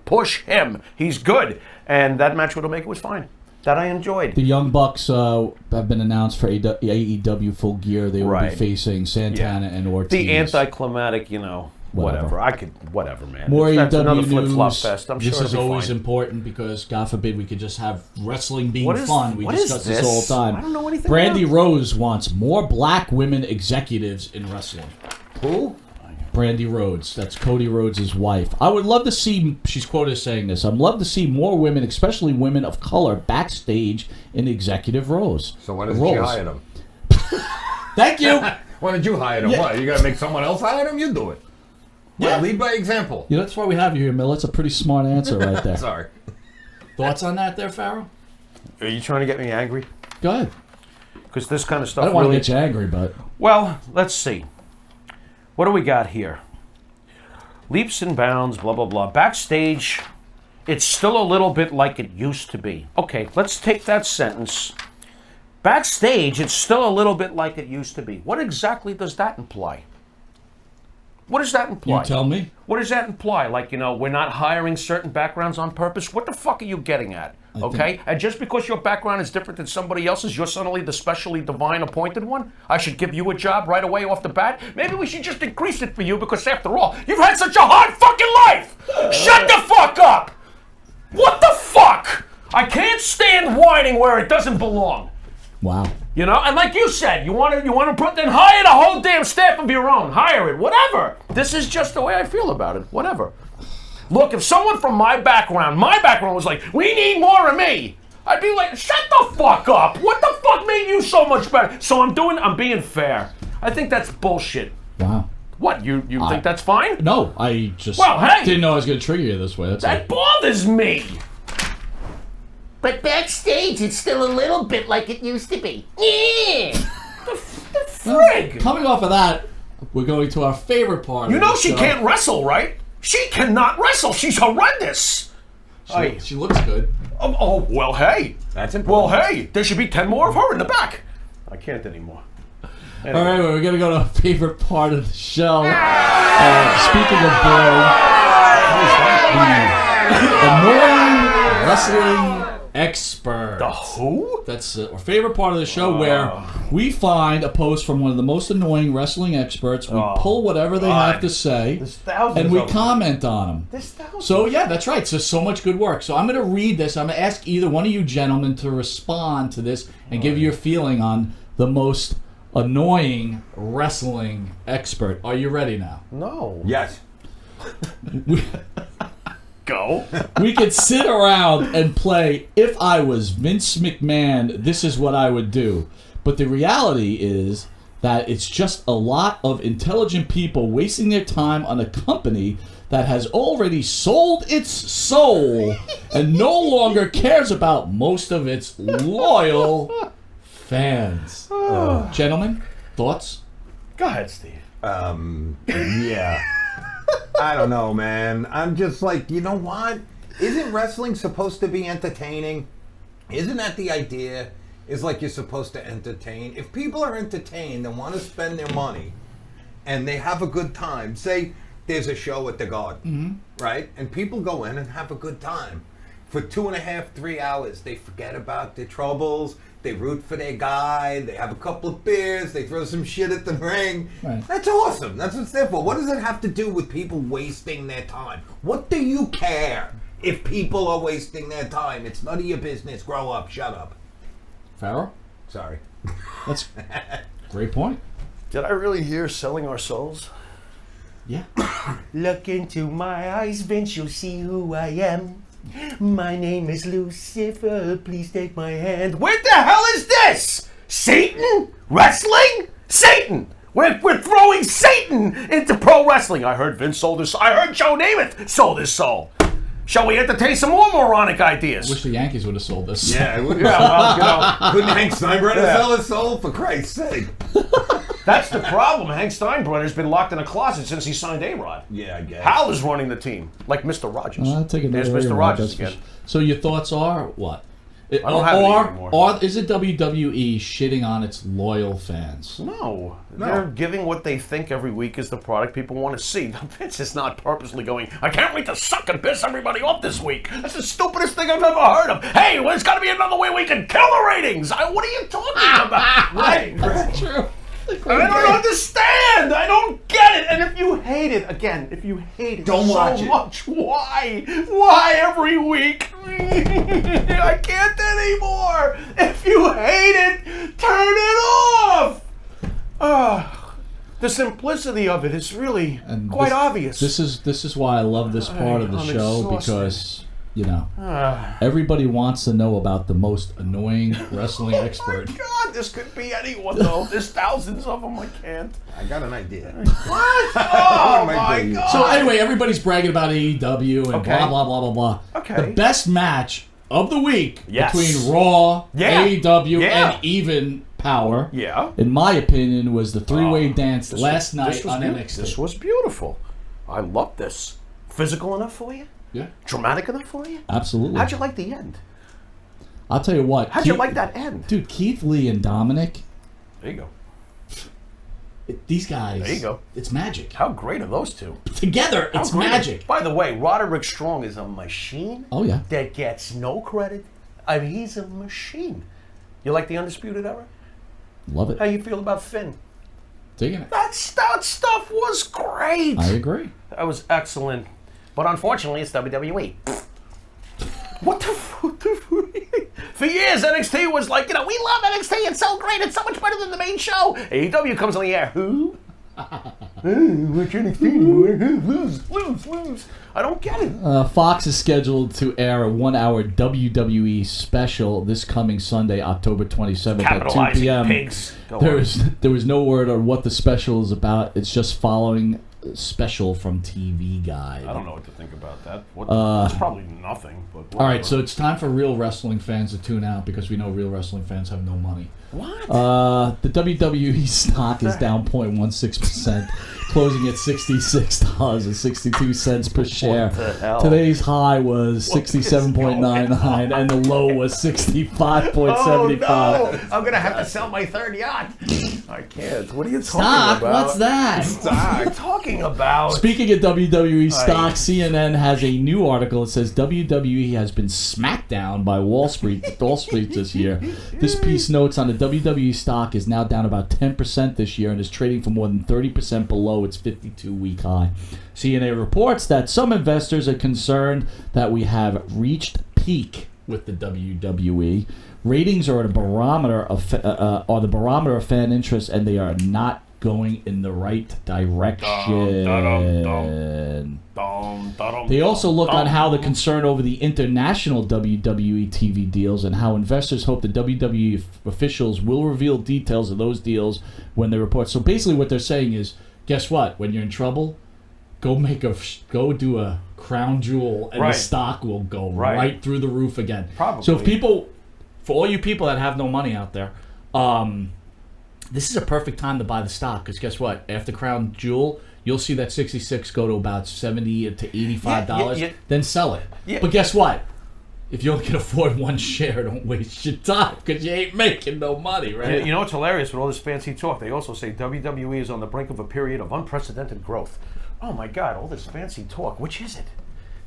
He's good. And that match with Omega was fine. That I enjoyed. The Young Bucks have been announced for AEW Full Gear. They will Right. be facing Santana and Ortiz. The anticlimactic, whatever. Whatever, man. More That's another AEW flip-flop news. fest. I'm This sure is it'll be always fine. important because, God forbid, we could just have wrestling being What is- fun. We what is discuss this all this? the time. I don't know anything Brandy about Rose wants more black women executives in wrestling. Who? Brandy Rhodes, that's Cody Rhodes' wife. I would love to see, she's quoted as saying this, I'd love to see more women, especially women of color, backstage in executive roles. So why doesn't she hire them? Thank you. Why did you hire them? Yeah. What? You gotta make someone else hire them? You do it. Yeah. Lead by example. You know, that's why we have you here, Mill. That's a pretty smart answer right there. Sorry. Thoughts on that there, Pharaoh? Are you trying to get me angry? Go ahead. Because this kind of I stuff don't want to really... get you angry, but... Well, let's see. What do we got here? Leaps and bounds, blah, blah, blah. Backstage, it's still a little bit like it used to be. Okay, let's take that sentence. Backstage, it's still a little bit like it used to be. What exactly does that imply? What does that imply? You tell me. What does that imply? Like, we're not hiring certain backgrounds on purpose? What the fuck are you getting at? Okay? And just because your background is different than somebody else's, you're suddenly the specially divine appointed one? I should give you a job right away off the bat? Maybe we should just increase it for you because, after all, you've had such a hard fucking life! Shut the fuck up! What the fuck? I can't stand whining where it doesn't belong. Wow. And like you said, you want to put, then hire the whole damn staff of your own. Hire it, whatever. This is just the way I feel about it, whatever. Look, if someone from my background was like, we need more of me, I'd be like, shut the fuck up. What the fuck made you so much better? So I'm being fair. I think that's bullshit. Wow. What, you think that's fine? No, I just Well, hey! didn't know I was going to trigger you this way. That's That bothers me. But backstage, it's still a little bit like it used to be. Yeah. The frig. Coming off of that, we're going to our favorite part. You of know the she show. can't wrestle, right? She cannot wrestle. She's horrendous. She looks good. Oh, well, hey. That's important. Well, hey. There should be 10 more of her in the back. I can't anymore. Anyway. All right, well, we're going to go to our favorite part of the show. Speaking of boring, annoying wrestling expert. The who? That's our favorite part of the show where we find a post from one of the most annoying wrestling experts. We pull whatever they have to say, There's thousands and we of them. comment on them. There's thousands. So, yeah, that's right. So much good work. So I'm going to read this. I'm going to ask either one of you gentlemen to respond to this and give your feeling on the most annoying wrestling expert. Are you ready now? No. Yes. Go. We could sit around and play, if I was Vince McMahon, this is what I would do. But the reality is that it's just a lot of intelligent people wasting their time on a company that has already sold its soul and no longer cares about most of its loyal fans. Gentlemen, thoughts? Go ahead, Steve. Yeah. I don't know, man. I'm just like, you know what? Isn't wrestling supposed to be entertaining? Isn't that the idea? Is like you're supposed to entertain. If people are entertained and want to spend their money and they have a good time, say there's a show at the Garden, right? And people go in and have a good time. For 2.5, 3 hours, they forget about their troubles. They root for their guy. They have a couple of beers. They throw some shit at the ring. Right. That's awesome. That's what it's there for. What does it have to do with people wasting their time? What do you care if people are wasting their time? It's none of your business. Grow up. Shut up. Pharaoh? Sorry. That's great point. Did I really hear selling our souls? Yeah. Look into my eyes, Vince, you'll see who I am. My name is Lucifer, please take my hand. What the hell is this? Satan? Wrestling? Satan! We're throwing Satan into pro wrestling. I heard Vince sold his. I heard Joe Namath sold his soul. Shall we entertain some more moronic ideas? Wish the Yankees would have sold this. Yeah, Yeah, well, couldn't Hank Steinbrenner Yeah. sell his soul? For Christ's sake. that's the problem. Hank Steinbrenner's been locked in a closet since he signed A-Rod. Yeah, I guess. Hal is running the team, like Mr. Rogers. I'll take There's another Mr. A-Rod, Rogers that's for again. sure. So your thoughts are what? I don't have any anymore. Or is it WWE shitting on its loyal fans? No, they're giving what they think every week is the product people want to see. Vince is not purposely going, I can't wait to suck and piss everybody off this week. That's the stupidest thing I've ever heard of. Hey, well, there's got to be another way we can kill the ratings. What are you talking about? Right. That's true. I don't understand. I don't get it. And if you hate it, again, if you hate it Don't so watch it. much, why? Why every week? I can't anymore. If you hate it, turn it off. The simplicity of it is really quite obvious. This is why I love this part of the I'm show, exhausted. because everybody wants to know about the most annoying wrestling expert. Oh my God, this could be anyone though. There's thousands of them. I can't. I got an idea. What? Oh my God. So anyway, everybody's bragging about AEW and Okay. blah blah blah blah blah. Okay. The best match of the week Yes. between Raw, Yeah. AEW, Yeah. and Even Power, Yeah. in my opinion, was the three-way dance This last was- night this was on beautiful. NXT. This was beautiful. I love this. Physical enough for you? Yeah, Dramatic enough for you? absolutely. How'd you like the end? I'll tell you what. How'd you like that end? Dude, Keith Lee and Dominic, There you go. these guys. There you go. It's magic. How great are those two? Together, How it's great are- magic. By the way, Roderick Strong is a machine Oh yeah. that gets no credit. I mean, he's a machine. You like the Undisputed Era? Love it. How you feel about Finn? Digging it. That stuff was great. I agree. That was excellent. But unfortunately, it's WWE. What the For years, NXT was like, we love NXT. It's so great. It's so much better than the main show. AEW comes on the air. Who? Watch NXT. Lose. I don't get it. Fox is scheduled to air a 1-hour WWE special this coming Sunday, October 27th at 2 Capitalizing p.m. pigs. Go There was no word on what the special is about. It's just following special from TV Guide. I don't know what to think about that. It's probably nothing. But All right, so it's time for real wrestling fans to tune out because we know real wrestling fans have no money. What? The WWE stock is down 0.16%, closing at $66.62 per share. What the hell? Today's high was 67.99 and the low was 65.75. Oh no! I'm gonna have to sell my third yacht. I can't. What are you talking Stock? about? What's that? What are you talking about? Speaking of WWE stock, CNN has a new article that says WWE has been smacked down by Wall Street this year. This piece notes on the WWE stock is now down about 10% this year and is trading for more than 30% below its 52-week high. CNN reports that some investors are concerned that we have reached peak with the WWE. Ratings are the barometer of fan interest, and they are not going in the right direction. They also look on how the concern over the international WWE TV deals and how investors hope the WWE officials will reveal details of those deals when they report. So basically what they're saying is, guess what? When you're in trouble, go do a crown jewel and Right. the stock will go Right. right through the roof again. Probably. So for all you people that have no money out there, this is a perfect time to buy the stock because guess what? After Crown Jewel, you'll see that 66 go to about $70 to $85. Yeah. Then sell it. Yeah. But guess what? if you only can afford one share, don't waste your time because you ain't making no money, right? You know what's hilarious with all this fancy talk? They also say WWE is on the brink of a period of unprecedented growth. Oh my God, all this fancy talk. Which is it?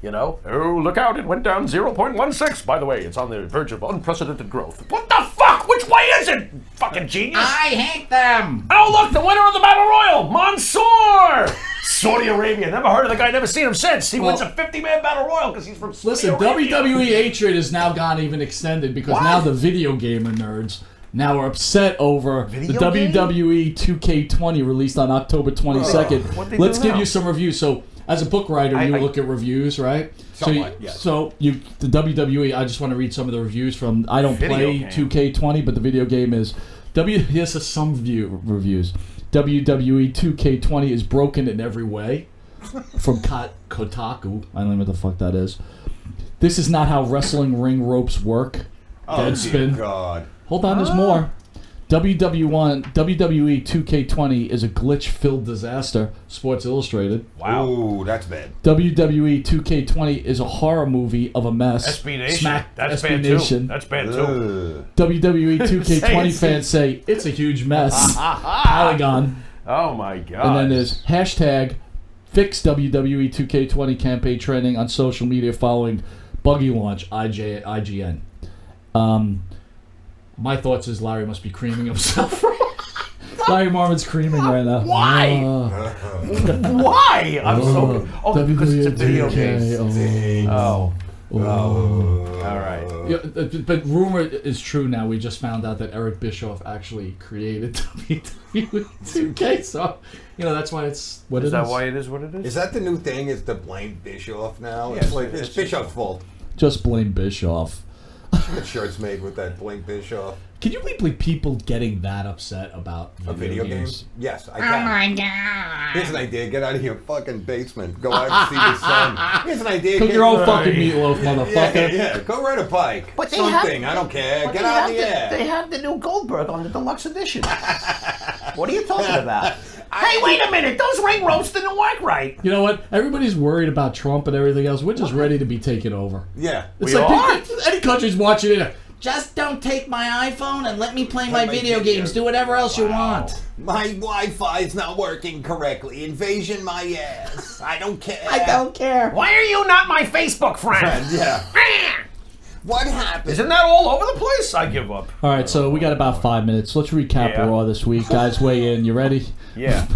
You know? Oh, look out, it went down 0.16. By the way, it's on the verge of unprecedented growth. What the fuck? Which way is it? Fucking genius. I hate them. Oh, look, the winner of the Battle Royal, Mansoor! Saudi Arabia. Never heard of the guy, never seen him since. He wins a 50-man Battle Royal because he's from Saudi Arabia. WWE hatred has now gone even extended because now the video gamer nerds now are upset over the WWE 2K20 released on October 22nd. Let's give you some reviews. So, as a book writer, you look at reviews, right? Somewhat, yes. So the WWE, I just want to read some of the reviews from, I don't play 2K20, but the video game is, here's some reviews. WWE 2K20 is broken in every way. From Kotaku. I don't know what the fuck that is. This is not how wrestling ring ropes work. Deadspin. God. Hold on, there's more. WWE 2K20 is a glitch-filled disaster. Sports Illustrated. Wow. Ooh, that's bad. WWE 2K20 is a horror movie of a mess. SB Nation. Smack That's SB bad Nation. too. That's bad too. WWE 2K20 fans say it's a huge mess. Polygon. Oh my God. And then there's hashtag fix WWE 2K20 campaign trending on social media following buggy launch IGN. My thoughts is Larry must be creaming himself. Larry Marmon's creaming right now. Why? Why? I'm so... Oh, because it's a video game. Oh. All right. Yeah, but rumor is true now. We just found out that Eric Bischoff actually created WWE 2K. So, that's why it's what it is. Is that why it is what it is? Is that the new thing? Is to blame Bischoff now? Yes, It's Bischoff's fault. Just blame Bischoff. Get shirts made with that blame Bischoff. Can you believe people getting that upset about Video games? Yes, I can. Oh my God. Here's an idea. Get out of your fucking basement. Go out and see the sun. Here's an idea. Cook your own fucking meatloaf, motherfucker. Yeah. Go ride a bike. But they Something. I don't care. Get out in the air. They have the new Goldberg on the deluxe edition. What are you talking about? Hey, wait a minute! Those ring ropes didn't work right. You know what? Everybody's worried about Trump and everything else. We're just ready to be taken over. Yeah. It's We like are? any country's watching it. Just don't take my iPhone and let me play my video games. Do whatever else you want. My Wi-Fi's not working correctly. Invasion my ass. I don't care. I don't care. Why are you not my Facebook friend? Yeah. What happened? Isn't that all over the place? I give up. All right, so we got about 5 minutes. Let's recap Yeah. Raw this week. Guys, weigh in. You ready? Yeah.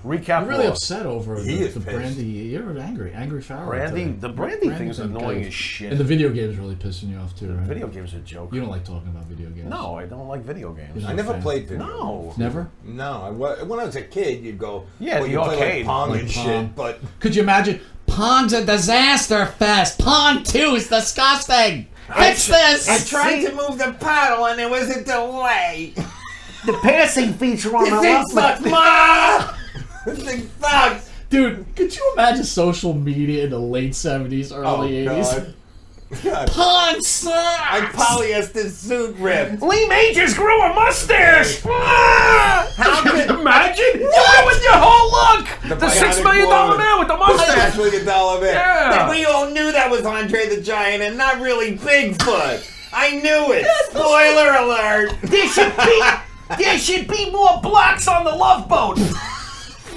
Recap. I'm really Raw. upset over He is the pissed. Brandy. You're angry Pharaoh. Brandy, today. the Brandy thing is annoying as shit. And the video game's really pissing you off too, right? Video games are a joke. You don't like talking about video games. No, I don't like video games. You're I not a never fan. played video. No. Never? No. When I was a kid, you'd go. Yeah, the you'd play arcade. like Pong Like and Pong. shit. But Could you imagine? Pong's a disaster fest. Pong 2 is disgusting. Fix this. I tried to move the paddle and there was a delay. The passing feature on This the thing left. sucks, Ma! This thing sucks. Dude, could you imagine social media in the late 70s, early 80s? God. God. Pong sucks. My polyester suit ripped. Lee Majors grew a mustache. How Can could you imagine? You ruined your whole look! The $6 bionic million woman. man with the That's mustache! actually a dollar man. Yeah. And we all knew that was Andre the Giant and not really Bigfoot. I knew it. Spoiler alert. There should be more blocks on the Love Boat.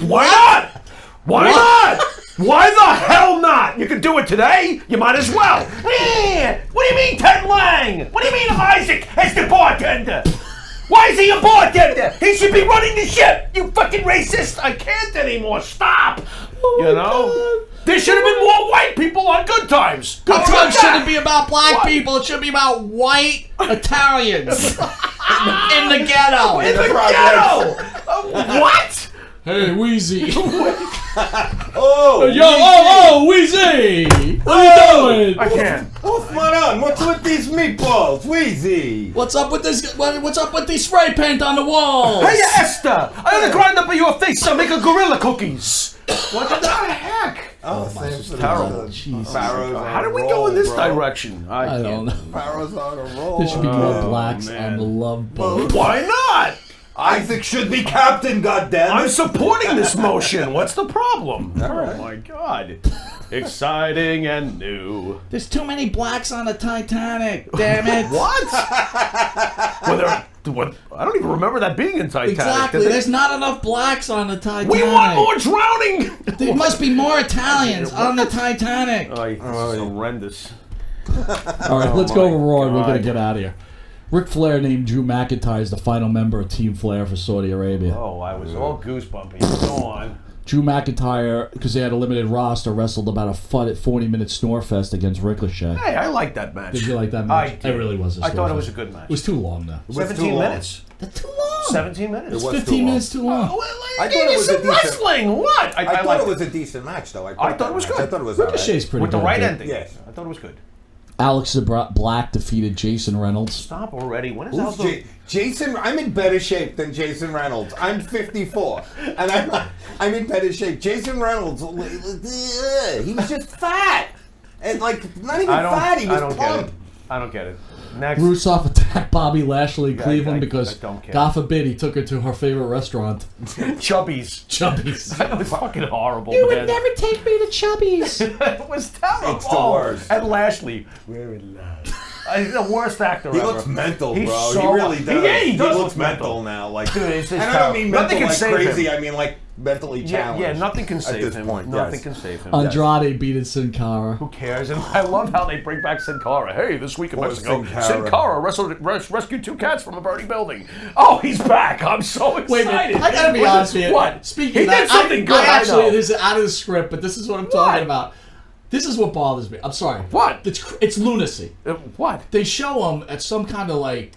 Why not? Why not? Why the hell not? You can do it today. You might as well. What do you mean, Ted Lang? What do you mean, Isaac as the bartender? Why is he a bartender? He should be running the ship. You fucking racist! I can't anymore. Stop. Oh You know? There should have been more white people on Good Times. Good How Times about that? shouldn't be about black What? people. It should be about white Italians in the ghetto. In the ghetto. What? Hey, Wheezy. Oh, Yo, Wheezy. What are you doing? I can't. what's going on? What's with these meatballs, Wheezy? What's up with this? What's up with the spray paint on the wall? Hey, Esther! I had to grind up your face to make a gorilla cookies. What the heck? Oh, this is terrible. Jesus. Pharaoh's on How a did we roll, go in this bro. direction? I don't know. Pharaoh's on a roll. There should be more Oh, blacks man. on the Love Boat. Why not? Isaac should be captain, goddammit. I'm supporting this motion. What's the problem? right. Oh my God. Exciting and new. There's too many blacks on the Titanic. Damn it! What? What? I don't even remember that being in Titanic. Exactly. There's not enough blacks on the Titanic. We want more drowning. There must be more Italians on the Titanic. Oh, it's horrendous. All right, let's go over Raw and we're God. going to get out of here. Ric Flair named Drew McIntyre as the final member of Team Flair for Saudi Arabia. Oh, I was all goosebumpy. Go on. Drew McIntyre, because they had a limited roster, wrestled about a 40-minute snore fest against Ricochet. Hey, I like that match. Did you like that I match? did. It really was a I snore thought it was fest. a good match. It was too long, though. was 17 too long. minutes. That's too long. 17 minutes. It was 15 too minutes too long. I thought it was a decent. wrestling. What? I thought liked it was a decent match, though. I thought it was good. I thought it was all right. Ricochet's pretty with the good, right dude. ending. Yes. I thought it was good. Alex Black defeated Jason Reynolds. Stop already. When is Who's that? Jason? I'm in better shape than Jason Reynolds. I'm 54, and I'm in better shape. Jason Reynolds, he was just fat, and like not even fat. He was plump. I don't get it. Next. Rusev attacked Bobby Lashley in Yeah, Cleveland I because, don't care. God forbid, he took her to her favorite restaurant, Chubbies. Chubby's. That was fucking horrible, man. take me to Chubby's. It was terrible. It's the worst. And Lashley, we're in love. He's the worst actor He ever. looks mental, He's bro. so- he really does. Yeah, he does looks look mental now. Like, Dude, it's and I don't mean nothing mental can like save crazy. him. I mean like mentally Yeah, challenged. nothing can save this him. point, Nothing yes. can save him. Andrade beat Sin Cara. Who cares? And I love how they bring back Sin Cara. Hey, this week in Poor Mexico, Sin Cara. Sin Cara rescued 2 cats from a burning building. Oh, he's back! I'm so excited. Wait a minute, I gotta be honest with you. What? Speaking He of that, did something good. I actually, know. this is out of the script, but this is what I'm talking about. This is what bothers me. I'm sorry. What? It's lunacy. What? They show him at some kind of like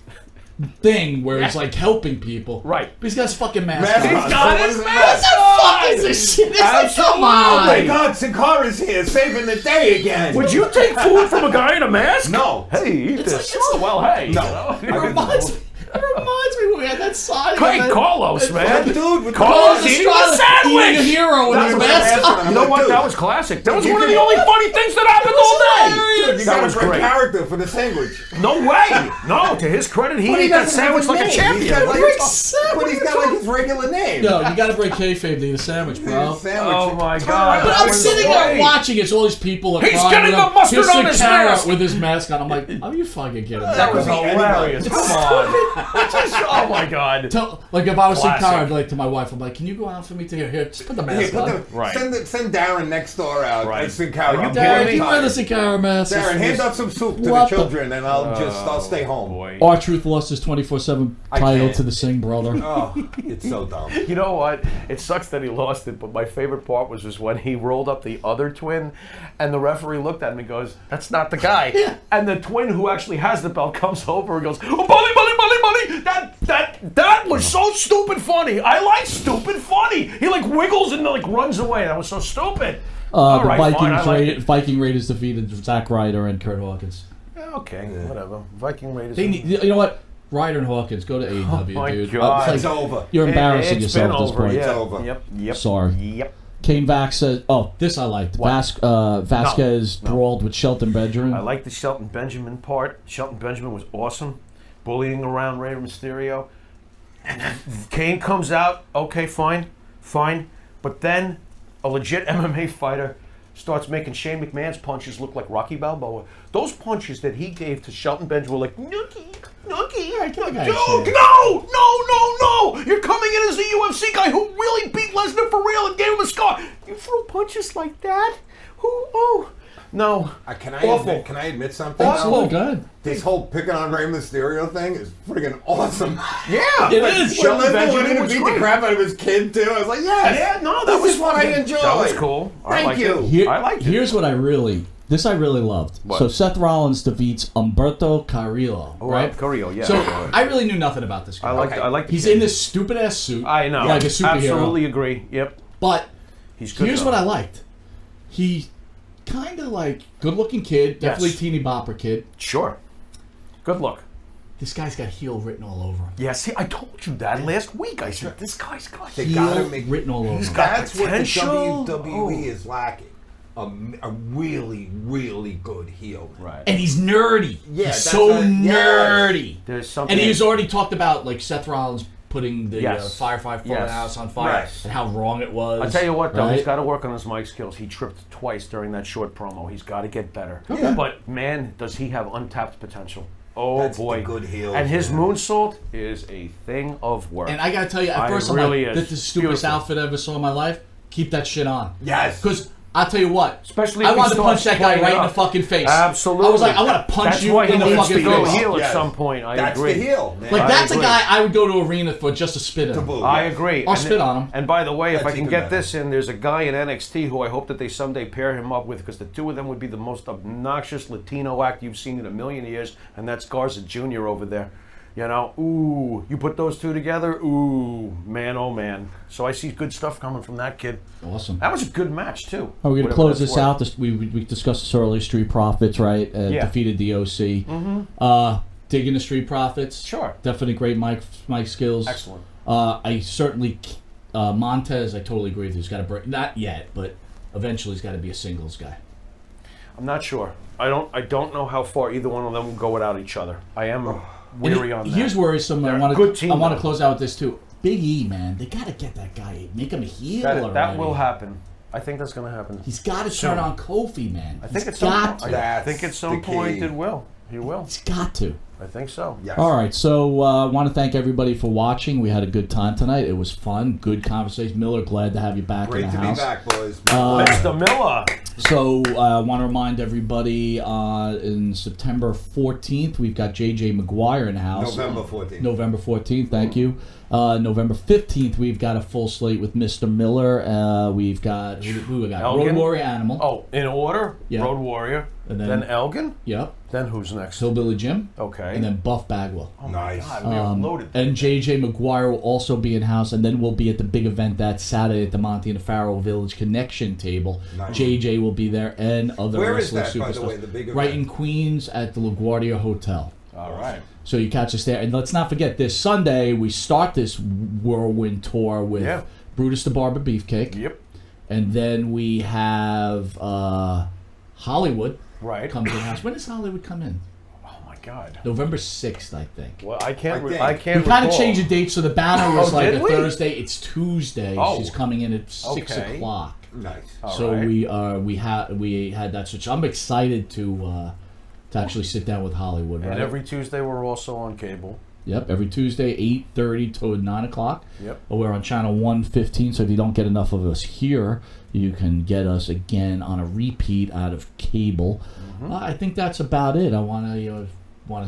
thing where he's like helping people. Right. But he's got his fucking mask Mask on. on. He's got So his what is mask it? What the fuck is this shit? It's like, come Oh on. my God, Sin Cara's here, saving the day again. Would you take food from a guy in a mask? No. Hey, eat It's this. like- Oh, well, hey. No. It reminds me. It reminds me when we had that sign. Hey, Carlos, man. Dude, with Carlos the eating a sandwich. Eating a hero with That his was a mask mask on. on. You know like, what? dude, That was classic. That was you one of can- the only funny things that happened all day. Dude, you That got was a great great. character for the sandwich. No way. No, to his credit, he But ate that doesn't have sandwich his like a name. champion. He's got, like, Break but sandwich. he's got like his regular name. No, you gotta break kayfabe to eat a sandwich, bro. Sandwich. Oh, my Turn God. around. But I'm was sitting great. there watching it. So all these people are He's crying getting with the him. mustard Here's on Sin his Cara mask. with his mask on. I'm like, are you fucking kidding me? That was Could be hilarious. anybody. Come on. Oh, my God. Like if I was Sin Classic. Cara, I'd be like to my wife, I'm like, can you go out for me to here? Just put the Here, mask put on. the, Right. send Darren next door out. Right. And Sin Cara. Are you I'm Darren, very can you wear tired. the Sin Cara mask? Darren, hand up some soup to the What the- children, and I'll stay home. Boy. R-Truth lost his 24/7 I title can't. to the Singh brother. Oh, it's so dumb. You know what? It sucks that he lost it, but my favorite part was just when he rolled up the other twin, and the referee looked at him and goes, "That's not the guy." Yeah. And the twin who actually has the belt comes over and goes, "Oh, Bully, Bully, Bully, Bully!" That was so stupid funny. I like stupid funny. He like wiggles and like runs away. That was so stupid. All The right, fine, I like it. Viking Raiders defeated Zack Ryder and Kurt Hawkins. Yeah, okay, whatever. Viking Raiders. They need, you know what? Ryder and Hawkins, go to AEW, my dude. God. It's over. You're embarrassing It's yourself been at this over, point. Yeah. It's over. Yep. Sorry. Yep. Kane Vasquez. Oh, this I liked. Vasquez No. brawled with Shelton Benjamin. I like the Shelton Benjamin part. Shelton Benjamin was awesome, bullying around Rey Mysterio. And then Kane comes out, okay, fine. But then a legit MMA fighter starts making Shane McMahon's punches look like Rocky Balboa. Those punches that he gave to Shelton Benjamin were like, nookie. I Dude, see. no! You're coming in as a UFC guy who really beat Lesnar for real and gave him a scar. You throw punches like that? No. Can I admit something? Absolutely good. This whole picking on Rey Mysterio thing is freaking awesome. Yeah. It is. When Lesnar went Benjamin in and was beat great. the crap out of his kid too, I was like, yes. Yeah, no, that this was is what I fucking- enjoy. That was cool. I Thank liked you. it. I liked it. Here's what I really loved. What? So Seth Rollins defeats Humberto Carrillo, right? Carrillo, yeah. So I really knew nothing about this guy. I like. He's in this stupid ass suit. I know. Like a superhero. Absolutely agree. Yep. But He's good. here's though. what I liked. He kind of like good looking kid, definitely Yes. teeny bopper kid. Sure. Good look. This guy's got heel written all over him. Yeah. See, I told you that last week. I said this guy's got. They Heel gotta make written all over him. got That's what the potential. WWE is lacking. A really, really good heel. Right. And he's nerdy. Yeah, he's that's so yes. nerdy. There's something. And he's already talked about like Seth Rollins putting the Yes. firefighter Yes. house on fire Right. and how wrong it was. I'll tell you what, though, right? he's got to work on his mic skills. He tripped twice during that short promo. He's got to get better. Yeah. But, man, does he have untapped potential. Oh, That's boy. the good heels, and his man. moonsault is a thing of work. And I gotta tell you, at I first I'm really like, is. this is the stupidest Beautiful. outfit I ever saw in my life. Keep that shit on. Yes. Because I'll tell you what, Especially I if he wanted to punch starts that guy playing right in up. the fucking face. Absolutely. I was like, I want to punch That's you why he in the needs fucking to go face. heel at Yes. some point. I That's agree. the heel, man. Like, that's a agree. guy I would go to arena for just to spit in. boo. I agree. I'll And spit on him. And by the way, if That's I can even get better. this in, there's a guy in NXT who I hope that they someday pair him up with, because the two of them would be the most obnoxious Latino act you've seen in a million years, and that's Garza Jr. over there. You know, ooh, you put those two together, ooh, man, oh man. So I see good stuff coming from that kid. Awesome. That was a good match too. Are we going to Whatever close that's this worth. out? We discussed this earlier. Street Profits, right? Yeah. Defeated the OC. Digging the Street Profits. Sure. Definitely great mic skills. Excellent. I certainly Montez. I totally agree with you. He's got to break. Not yet, but eventually he's got to be a singles guy. I'm not sure. I don't know how far either one of them will go without each other. I am weary on that. Here's worrisome. They're I a want good team, to though. close out with this too. Big E, man, they got to get that guy. Make him a heel. that already. will happen. I think that's going to happen. He's got to Soon. turn on Kofi, man. I think He's at some got point. to. I That's think at some the point key. it will. He will. He's got to. I think so. Yes. All right, so I want to thank everybody for watching. We had a good time tonight. It was fun, good conversation. Miller, glad to have you back Great in to the be house. back, boys. Mr. Miller. So I want to remind everybody in September 14th, we've got J.J. McGuire in the house. November 14th. November 14th, thank you. November 15th, we've got a full slate with Mr. Miller. We've got, who we got? Elgin? Road Warrior Animal. Oh, in order? Yeah. Road Warrior. And then, then- Elgin. Yep. Then who's next? Hillbilly Jim. Okay. And then Buff Bagwell. Nice. God, we are loaded. And J.J. McGuire will also be in house, and then we'll be at the big event that Saturday at the Monte and the Pharaoh Village Connection table. Nice. J.J. will be there, and other Where is wrestling that, by the superstars. way, the big event? Right in Queens at the LaGuardia Hotel. All right. So you catch us there. And let's not forget, this Sunday, we start this whirlwind tour with Yeah. Brutus the Barber Beefcake. Yep. And then we have Hollywood Right. comes in the house. When does Hollywood come in? Oh my God. November 6th, I think. Well, I can't. I think. I can't. We kind of recall. changed the date, so the banner was Oh, like did a we? Thursday. It's Tuesday. Oh. She's coming in at 6 Okay. o'clock. Nice. All So right. we had that switch. I'm excited to actually sit down with Hollywood. Right? And every Tuesday we're also on cable. Yep, every Tuesday, 8:30 to 9 o'clock. Yep. We're on channel 115, so if you don't get enough of us here, you can get us again on a repeat out of cable. I think that's about it. I want to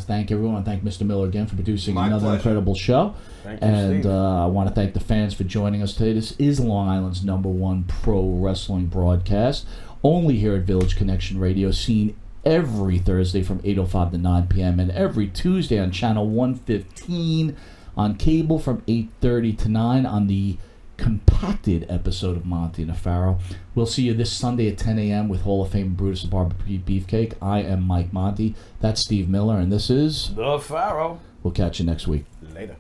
thank everyone. I want to thank Mr. Miller again for producing My another pleasure. incredible show. Thank you, And Steve. I want to thank the fans for joining us today. This is Long Island's #1 pro wrestling broadcast, only here at Village Connection Radio, seen every Thursday from 8:05 to 9 p.m. and every Tuesday on channel 115 on cable from 8:30 to 9 on the compacted episode of Monte and the Pharaoh. We'll see you this Sunday at 10 a.m. with Hall of Fame Brutus the Barber Beefcake. I am Mike Monte. That's Steve Miller, and this is... The Pharaoh. We'll catch you next week. Later.